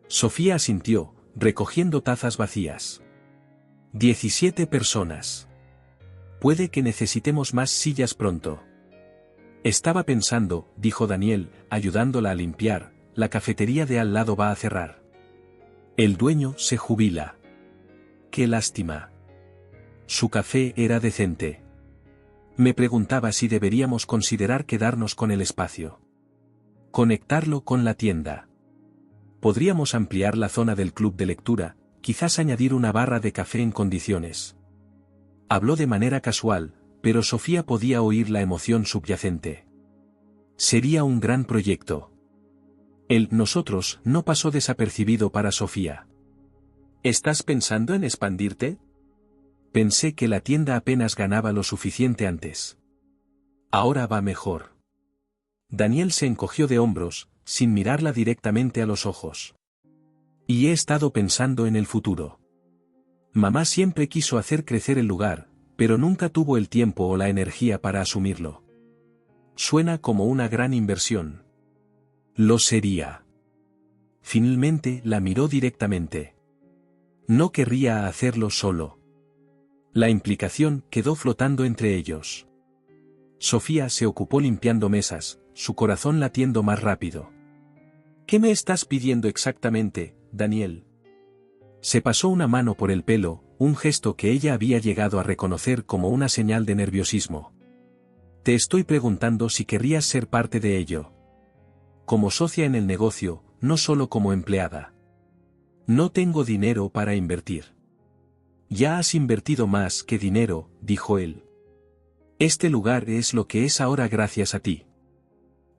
Sofía asintió, recogiendo tazas vacías. 17 personas. Puede que necesitemos más sillas pronto. Estaba pensando, dijo Daniel, ayudándola a limpiar, la cafetería de al lado va a cerrar. El dueño se jubila. Qué lástima. Su café era decente. Me preguntaba si deberíamos considerar quedarnos con el espacio. Conectarlo con la tienda. Podríamos ampliar la zona del club de lectura, quizás añadir una barra de café en condiciones. Habló de manera casual, pero Sofía podía oír la emoción subyacente. Sería un gran proyecto. El «nosotros» no pasó desapercibido para Sofía. ¿Estás pensando en expandirte? Pensé que la tienda apenas ganaba lo suficiente antes. Ahora va mejor. Daniel se encogió de hombros, sin mirarla directamente a los ojos. Y he estado pensando en el futuro. Mamá siempre quiso hacer crecer el lugar, pero nunca tuvo el tiempo o la energía para asumirlo. Suena como una gran inversión. Lo sería. Finalmente la miró directamente. No querría hacerlo solo. La implicación quedó flotando entre ellos. Sofía se ocupó limpiando mesas, su corazón latiendo más rápido. ¿Qué me estás pidiendo exactamente, Daniel? Se pasó una mano por el pelo, un gesto que ella había llegado a reconocer como una señal de nerviosismo. Te estoy preguntando si querrías ser parte de ello. Como socia en el negocio, no solo como empleada. No tengo dinero para invertir. Ya has invertido más que dinero, dijo él. Este lugar es lo que es ahora gracias a ti.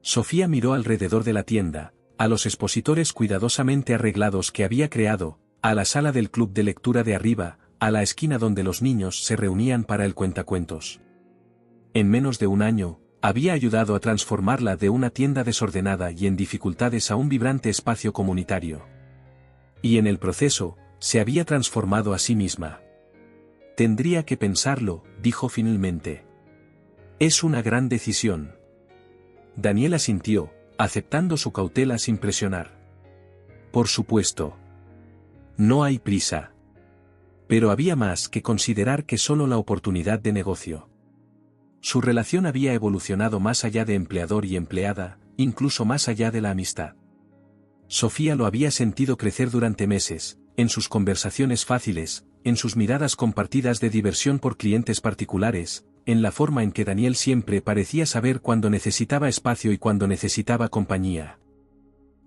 Sofía miró alrededor de la tienda, a los expositores cuidadosamente arreglados que había creado, a la sala del club de lectura de arriba, a la esquina donde los niños se reunían para el cuentacuentos. En menos de un año, había ayudado a transformarla de una tienda desordenada y en dificultades a un vibrante espacio comunitario. Y en el proceso, se había transformado a sí misma. Tendría que pensarlo, dijo finalmente. Es una gran decisión. Daniel asintió, aceptando su cautela sin presionar. Por supuesto. No hay prisa. Pero había más que considerar que solo la oportunidad de negocio. Su relación había evolucionado más allá de empleador y empleada, incluso más allá de la amistad. Sofía lo había sentido crecer durante meses, en sus conversaciones fáciles, en sus miradas compartidas de diversión por clientes particulares, en la forma en que Daniel siempre parecía saber cuándo necesitaba espacio y cuándo necesitaba compañía.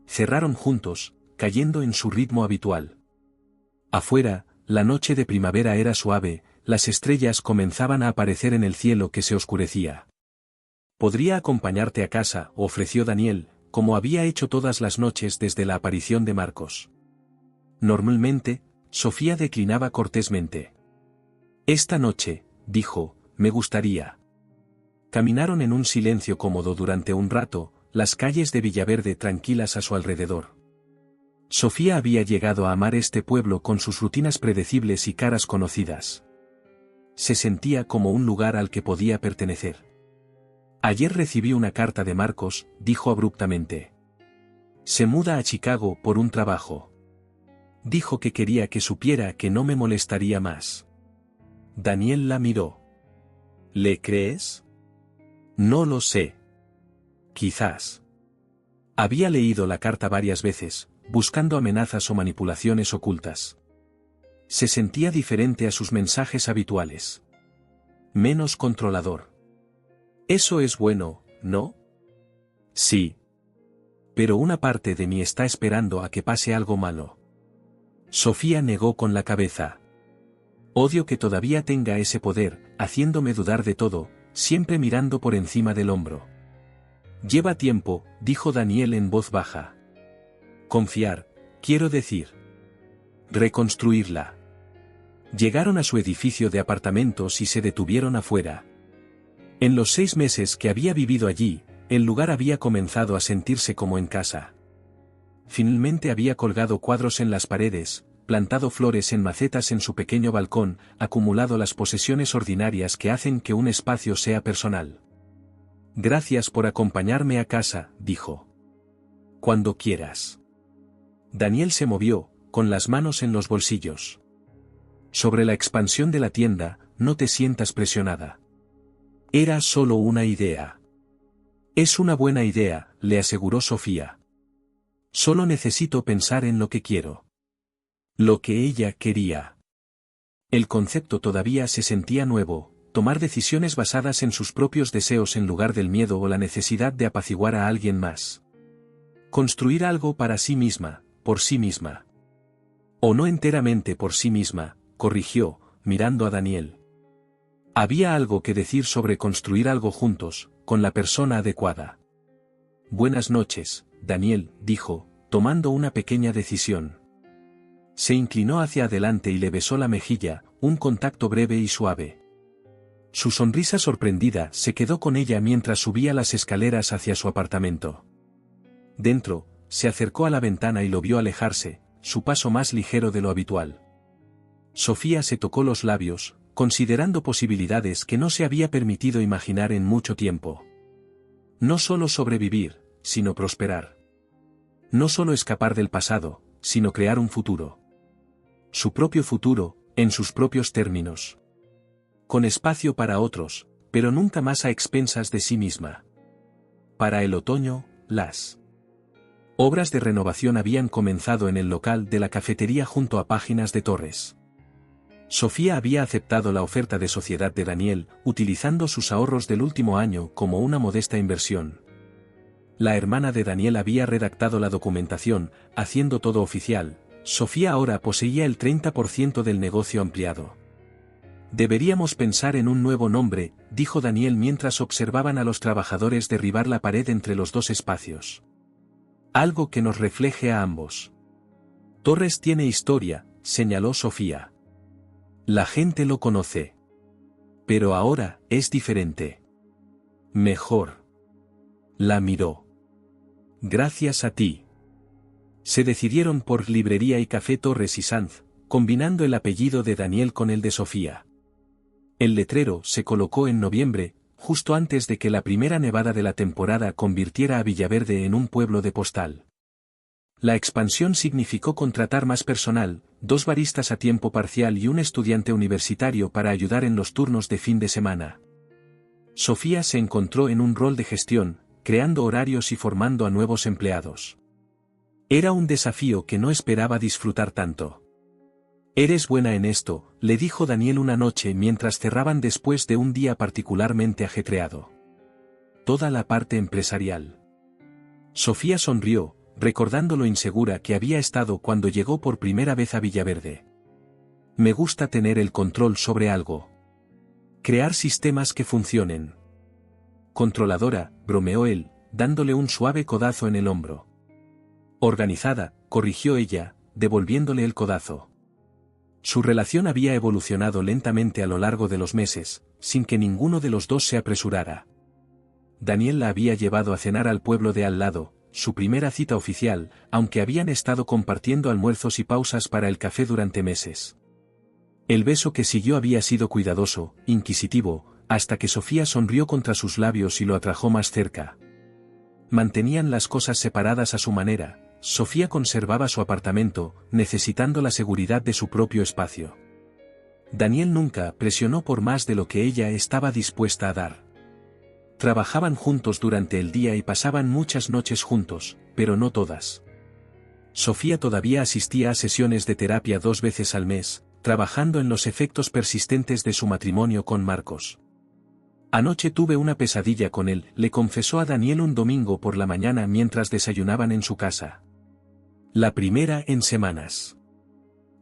Cerraron juntos, cayendo en su ritmo habitual. Afuera, la noche de primavera era suave, las estrellas comenzaban a aparecer en el cielo que se oscurecía. «¿Podría acompañarte a casa?», ofreció Daniel, como había hecho todas las noches desde la aparición de Marcos. Normalmente, Sofía declinaba cortésmente. «Esta noche», dijo, «me gustaría». Caminaron en un silencio cómodo durante un rato, las calles de Villaverde tranquilas a su alrededor. Sofía había llegado a amar este pueblo con sus rutinas predecibles y caras conocidas. Se sentía como un lugar al que podía pertenecer. «Ayer recibí una carta de Marcos», dijo abruptamente. «Se muda a Chicago por un trabajo. Dijo que quería que supiera que no me molestaría más». Daniel la miró. «¿Le crees?» «No lo sé. Quizás». Había leído la carta varias veces, buscando amenazas o manipulaciones ocultas. Se sentía diferente a sus mensajes habituales. Menos controlador. «Eso es bueno, ¿no?» «Sí. Pero una parte de mí está esperando a que pase algo malo». Sofía negó con la cabeza. «Odio que todavía tenga ese poder, haciéndome dudar de todo, siempre mirando por encima del hombro». «Lleva tiempo», dijo Daniel en voz baja. «Confiar, quiero decir. Reconstruirla». Llegaron a su edificio de apartamentos y se detuvieron afuera. En los 6 meses que había vivido allí, el lugar había comenzado a sentirse como en casa. Finalmente había colgado cuadros en las paredes, plantado flores en macetas en su pequeño balcón, acumulado las posesiones ordinarias que hacen que un espacio sea personal. «Gracias por acompañarme a casa», dijo. «Cuando quieras». Daniel se movió, con las manos en los bolsillos. «Sobre la expansión de la tienda, no te sientas presionada. Era solo una idea». «Es una buena idea», le aseguró Sofía. «Solo necesito pensar en lo que quiero». Lo que ella quería. El concepto todavía se sentía nuevo, tomar decisiones basadas en sus propios deseos en lugar del miedo o la necesidad de apaciguar a alguien más. Construir algo para sí misma, por sí misma. O no enteramente por sí misma, corrigió, mirando a Daniel. Había algo que decir sobre construir algo juntos, con la persona adecuada. «Buenas noches», Daniel, dijo, tomando una pequeña decisión. Se inclinó hacia adelante y le besó la mejilla, un contacto breve y suave. Su sonrisa sorprendida se quedó con ella mientras subía las escaleras hacia su apartamento. Dentro, se acercó a la ventana y lo vio alejarse, su paso más ligero de lo habitual. Sofía se tocó los labios, considerando posibilidades que no se había permitido imaginar en mucho tiempo. No solo sobrevivir, sino prosperar. No solo escapar del pasado, sino crear un futuro. Su propio futuro, en sus propios términos. Con espacio para otros, pero nunca más a expensas de sí misma. Para el otoño, las obras de renovación habían comenzado en el local de la cafetería junto a Páginas de Torres. Sofía había aceptado la oferta de sociedad de Daniel, utilizando sus ahorros del último año como una modesta inversión. La hermana de Daniel había redactado la documentación, haciendo todo oficial. Sofía ahora poseía el 30% del negocio ampliado. «Deberíamos pensar en un nuevo nombre», dijo Daniel mientras observaban a los trabajadores derribar la pared entre los dos espacios. «Algo que nos refleje a ambos». «Torres tiene historia», señaló Sofía. «La gente lo conoce. Pero ahora, es diferente. Mejor». La miró. «Gracias a ti». Se decidieron por Librería y Café Torres y Sanz, combinando el apellido de Daniel con el de Sofía. El letrero se colocó en noviembre, justo antes de que la primera nevada de la temporada convirtiera a Villaverde en un pueblo de postal. La expansión significó contratar más personal, 2 baristas a tiempo parcial y un estudiante universitario para ayudar en los turnos de fin de semana. Sofía se encontró en un rol de gestión, creando horarios y formando a nuevos empleados. Era un desafío que no esperaba disfrutar tanto. «Eres buena en esto», le dijo Daniel una noche mientras cerraban después de un día particularmente ajetreado. «Toda la parte empresarial». Sofía sonrió, recordando lo insegura que había estado cuando llegó por primera vez a Villaverde. «Me gusta tener el control sobre algo. Crear sistemas que funcionen». «Controladora», bromeó él, dándole un suave codazo en el hombro. «Organizada», corrigió ella, devolviéndole el codazo. Su relación había evolucionado lentamente a lo largo de los meses, sin que ninguno de los dos se apresurara. Daniel la había llevado a cenar al pueblo de al lado, su primera cita oficial, aunque habían estado compartiendo almuerzos y pausas para el café durante meses. El beso que siguió había sido cuidadoso, inquisitivo, hasta que Sofía sonrió contra sus labios y lo atrajo más cerca. Mantenían las cosas separadas a su manera. Sofía conservaba su apartamento, necesitando la seguridad de su propio espacio. Daniel nunca presionó por más de lo que ella estaba dispuesta a dar. Trabajaban juntos durante el día y pasaban muchas noches juntos, pero no todas. Sofía todavía asistía a sesiones de terapia 2 veces al mes, trabajando en los efectos persistentes de su matrimonio con Marcos. «Anoche tuve una pesadilla con él», le confesó a Daniel un domingo por la mañana mientras desayunaban en su casa. La primera en semanas.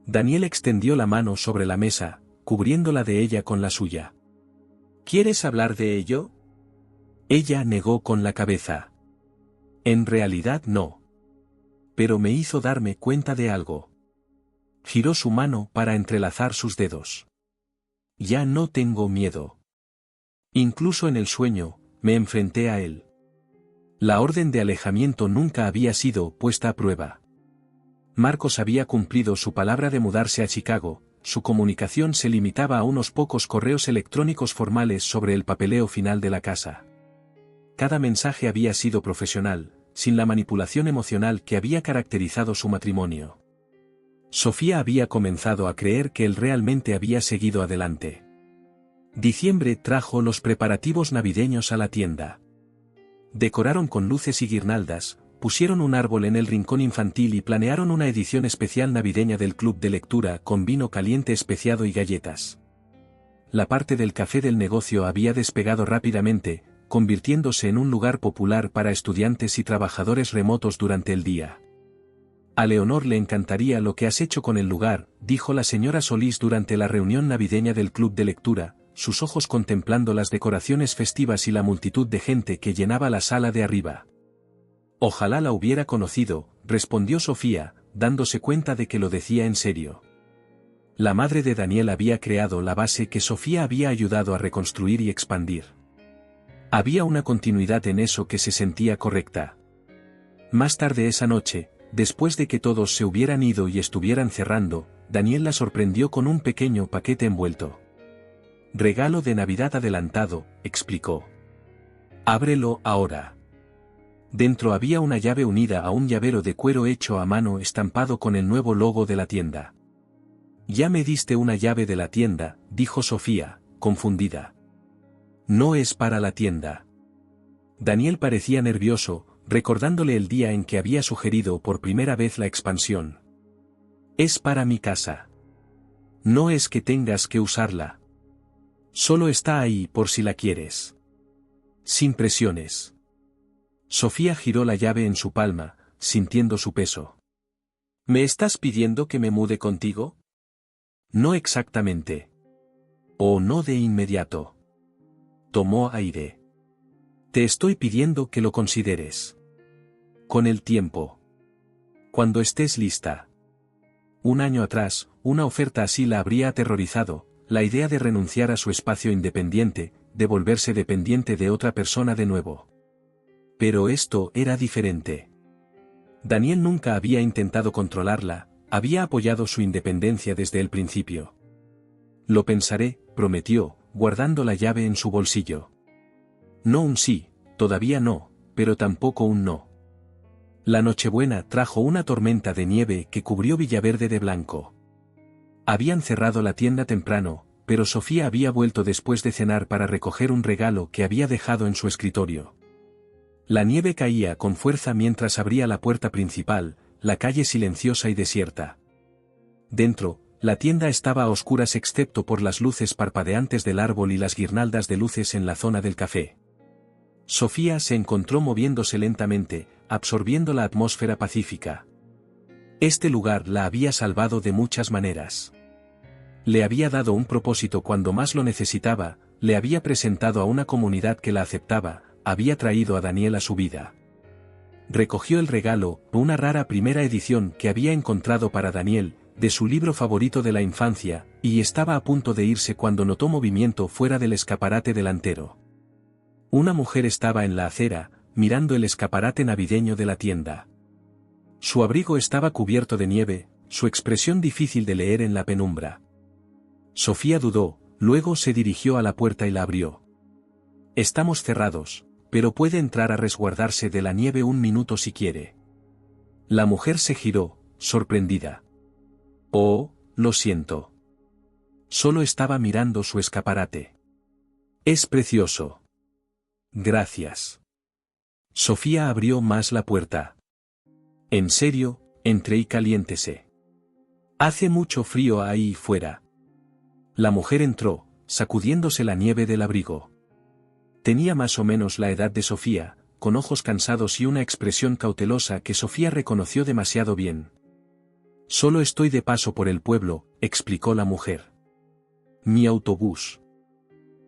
Daniel extendió la mano sobre la mesa, cubriéndola de ella con la suya. «¿Quieres hablar de ello?» Ella negó con la cabeza. «En realidad no. Pero me hizo darme cuenta de algo». Giró su mano para entrelazar sus dedos. «Ya no tengo miedo. Incluso en el sueño, me enfrenté a él. La orden de alejamiento nunca había sido puesta a prueba. Marcos había cumplido su palabra de mudarse a Chicago, su comunicación se limitaba a unos pocos correos electrónicos formales sobre el papeleo final de la casa. Cada mensaje había sido profesional, sin la manipulación emocional que había caracterizado su matrimonio. Sofía había comenzado a creer que él realmente había seguido adelante. Diciembre trajo los preparativos navideños a la tienda. Decoraron con luces y guirnaldas, pusieron un árbol en el rincón infantil y planearon una edición especial navideña del club de lectura con vino caliente especiado y galletas. La parte del café del negocio había despegado rápidamente, convirtiéndose en un lugar popular para estudiantes y trabajadores remotos durante el día. «A Leonor le encantaría lo que has hecho con el lugar», dijo la señora Solís durante la reunión navideña del club de lectura, sus ojos contemplando las decoraciones festivas y la multitud de gente que llenaba la sala de arriba. «Ojalá la hubiera conocido», respondió Sofía, dándose cuenta de que lo decía en serio. La madre de Daniel había creado la base que Sofía había ayudado a reconstruir y expandir. Había una continuidad en eso que se sentía correcta. Más tarde esa noche, después de que todos se hubieran ido y estuvieran cerrando, Daniel la sorprendió con un pequeño paquete envuelto. «Regalo de Navidad adelantado», explicó. «Ábrelo ahora». Dentro había una llave unida a un llavero de cuero hecho a mano estampado con el nuevo logo de la tienda. «Ya me diste una llave de la tienda», dijo Sofía, confundida. «No es para la tienda». Daniel parecía nervioso, recordándole el día en que había sugerido por primera vez la expansión. «Es para mi casa. No es que tengas que usarla. Solo está ahí por si la quieres. Sin presiones». Sofía giró la llave en su palma, sintiendo su peso. «¿Me estás pidiendo que me mude contigo?» «No exactamente. O no de inmediato». Tomó aire. «Te estoy pidiendo que lo consideres. Con el tiempo. Cuando estés lista». 1 año atrás, una oferta así la habría aterrorizado, la idea de renunciar a su espacio independiente, de volverse dependiente de otra persona de nuevo. Pero esto era diferente. Daniel nunca había intentado controlarla, había apoyado su independencia desde el principio. «Lo pensaré», prometió, guardando la llave en su bolsillo. No un sí, todavía no, pero tampoco un no. La Nochebuena trajo una tormenta de nieve que cubrió Villaverde de blanco. Habían cerrado la tienda temprano, pero Sofía había vuelto después de cenar para recoger un regalo que había dejado en su escritorio. La nieve caía con fuerza mientras abría la puerta principal, la calle silenciosa y desierta. Dentro, la tienda estaba a oscuras excepto por las luces parpadeantes del árbol y las guirnaldas de luces en la zona del café. Sofía se encontró moviéndose lentamente, absorbiendo la atmósfera pacífica. Este lugar la había salvado de muchas maneras. Le había dado un propósito cuando más lo necesitaba, le había presentado a una comunidad que la aceptaba, había traído a Daniel a su vida. Recogió el regalo, una rara primera edición que había encontrado para Daniel, de su libro favorito de la infancia, y estaba a punto de irse cuando notó movimiento fuera del escaparate delantero. Una mujer estaba en la acera, mirando el escaparate navideño de la tienda. Su abrigo estaba cubierto de nieve, su expresión difícil de leer en la penumbra. Sofía dudó, luego se dirigió a la puerta y la abrió. «Estamos cerrados, pero puede entrar a resguardarse de la nieve un minuto si quiere». La mujer se giró, sorprendida. «Oh, lo siento». Solo estaba mirando su escaparate. «Es precioso». «Gracias». Sofía abrió más la puerta. «En serio, entré y caliéntese. Hace mucho frío ahí fuera». La mujer entró, sacudiéndose la nieve del abrigo. Tenía más o menos la edad de Sofía, con ojos cansados y una expresión cautelosa que Sofía reconoció demasiado bien. «Solo estoy de paso por el pueblo», explicó la mujer. «Mi autobús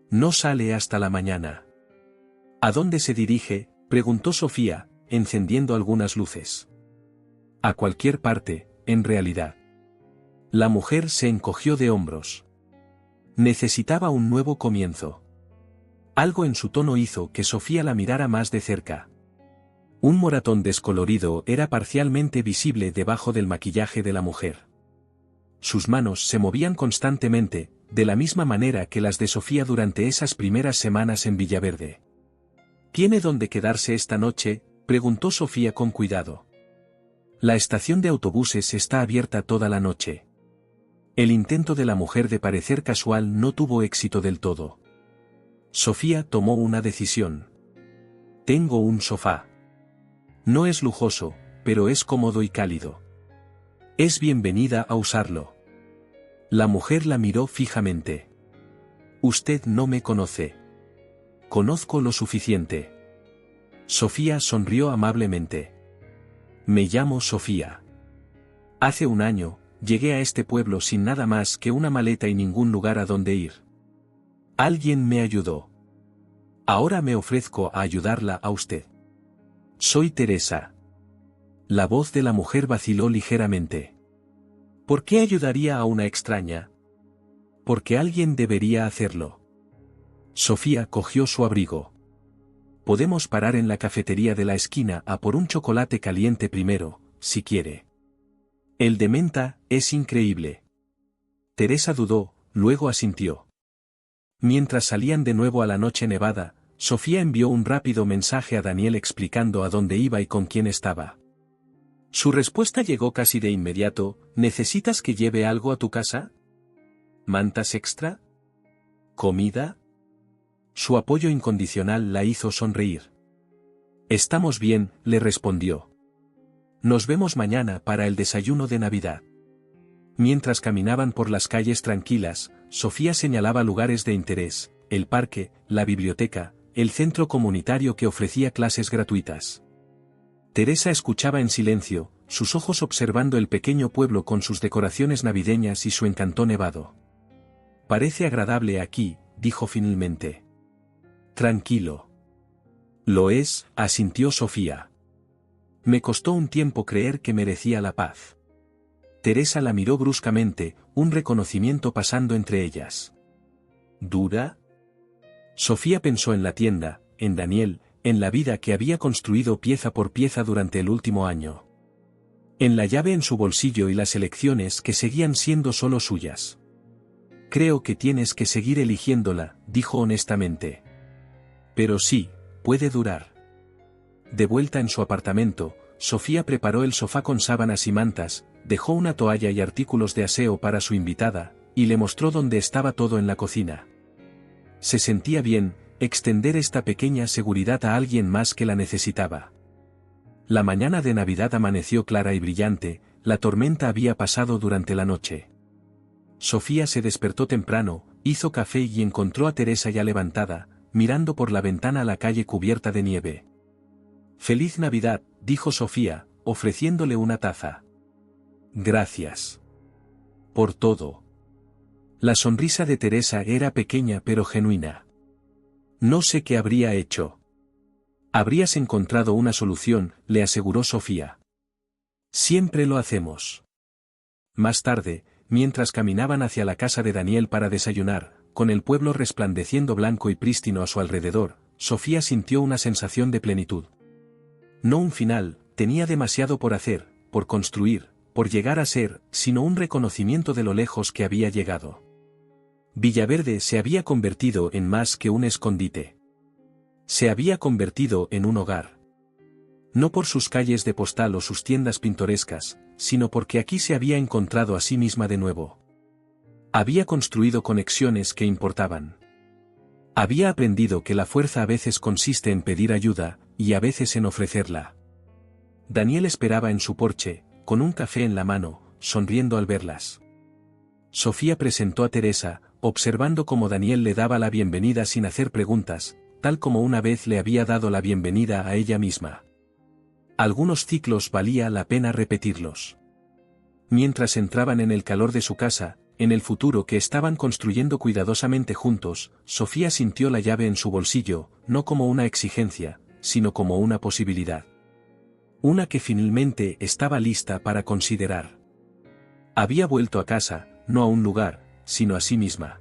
no sale hasta la mañana». «¿A dónde se dirige?», preguntó Sofía, encendiendo algunas luces. «A cualquier parte, en realidad». La mujer se encogió de hombros. Necesitaba un nuevo comienzo. Algo en su tono hizo que Sofía la mirara más de cerca. Un moratón descolorido era parcialmente visible debajo del maquillaje de la mujer. Sus manos se movían constantemente, de la misma manera que las de Sofía durante esas primeras semanas en Villaverde. «¿Tiene dónde quedarse esta noche?», preguntó Sofía con cuidado. «La estación de autobuses está abierta toda la noche». El intento de la mujer de parecer casual no tuvo éxito del todo. Sofía tomó una decisión. «Tengo un sofá. No es lujoso, pero es cómodo y cálido. Es bienvenida a usarlo». La mujer la miró fijamente. «Usted no me conoce». «Conozco lo suficiente». Sofía sonrió amablemente. «Me llamo Sofía. Hace un año, llegué a este pueblo sin nada más que una maleta y ningún lugar a donde ir. Alguien me ayudó. Ahora me ofrezco a ayudarla a usted. Soy Teresa». La voz de la mujer vaciló ligeramente. «¿Por qué ayudaría a una extraña?». «Porque alguien debería hacerlo». Sofía cogió su abrigo. «Podemos parar en la cafetería de la esquina a por un chocolate caliente primero, si quiere. El de menta es increíble». Teresa dudó, luego asintió. Mientras salían de nuevo a la noche nevada, Sofía envió un rápido mensaje a Daniel explicando a dónde iba y con quién estaba. Su respuesta llegó casi de inmediato: «¿Necesitas que lleve algo a tu casa? ¿Mantas extra? ¿Comida?». Su apoyo incondicional la hizo sonreír. «Estamos bien», le respondió. «Nos vemos mañana para el desayuno de Navidad». Mientras caminaban por las calles tranquilas, Sofía señalaba lugares de interés: el parque, la biblioteca, el centro comunitario que ofrecía clases gratuitas. Teresa escuchaba en silencio, sus ojos observando el pequeño pueblo con sus decoraciones navideñas y su encanto nevado. «Parece agradable aquí», dijo finalmente. «Tranquilo». «Lo es», asintió Sofía. «Me costó un tiempo creer que merecía la paz». Teresa la miró bruscamente, un reconocimiento pasando entre ellas. «¿Dura?». Sofía pensó en la tienda, en Daniel, en la vida que había construido pieza por pieza durante el último año. En la llave en su bolsillo y las elecciones que seguían siendo solo suyas. «Creo que tienes que seguir eligiéndola», dijo honestamente. «Pero sí, puede durar». De vuelta en su apartamento, Sofía preparó el sofá con sábanas y mantas, dejó una toalla y artículos de aseo para su invitada, y le mostró dónde estaba todo en la cocina. Se sentía bien, extender esta pequeña seguridad a alguien más que la necesitaba. La mañana de Navidad amaneció clara y brillante, la tormenta había pasado durante la noche. Sofía se despertó temprano, hizo café y encontró a Teresa ya levantada, mirando por la ventana a la calle cubierta de nieve. «Feliz Navidad», dijo Sofía, ofreciéndole una taza. «Gracias. Por todo». La sonrisa de Teresa era pequeña pero genuina. «No sé qué habría hecho». «Habrías encontrado una solución», le aseguró Sofía. «Siempre lo hacemos». Más tarde, mientras caminaban hacia la casa de Daniel para desayunar, con el pueblo resplandeciendo blanco y prístino a su alrededor, Sofía sintió una sensación de plenitud. No un final, tenía demasiado por hacer, por construir, por llegar a ser, sino un reconocimiento de lo lejos que había llegado. Villaverde se había convertido en más que un escondite. Se había convertido en un hogar. No por sus calles de postal o sus tiendas pintorescas, sino porque aquí se había encontrado a sí misma de nuevo. Había construido conexiones que importaban. Había aprendido que la fuerza a veces consiste en pedir ayuda, y a veces en ofrecerla. Daniel esperaba en su porche, con un café en la mano, sonriendo al verlas. Sofía presentó a Teresa, observando cómo Daniel le daba la bienvenida sin hacer preguntas, tal como una vez le había dado la bienvenida a ella misma. Algunos ciclos valía la pena repetirlos. Mientras entraban en el calor de su casa, en el futuro que estaban construyendo cuidadosamente juntos, Sofía sintió la llave en su bolsillo, no como una exigencia, sino como una posibilidad. Una que finalmente estaba lista para considerar. Había vuelto a casa, no a un lugar, sino a sí misma.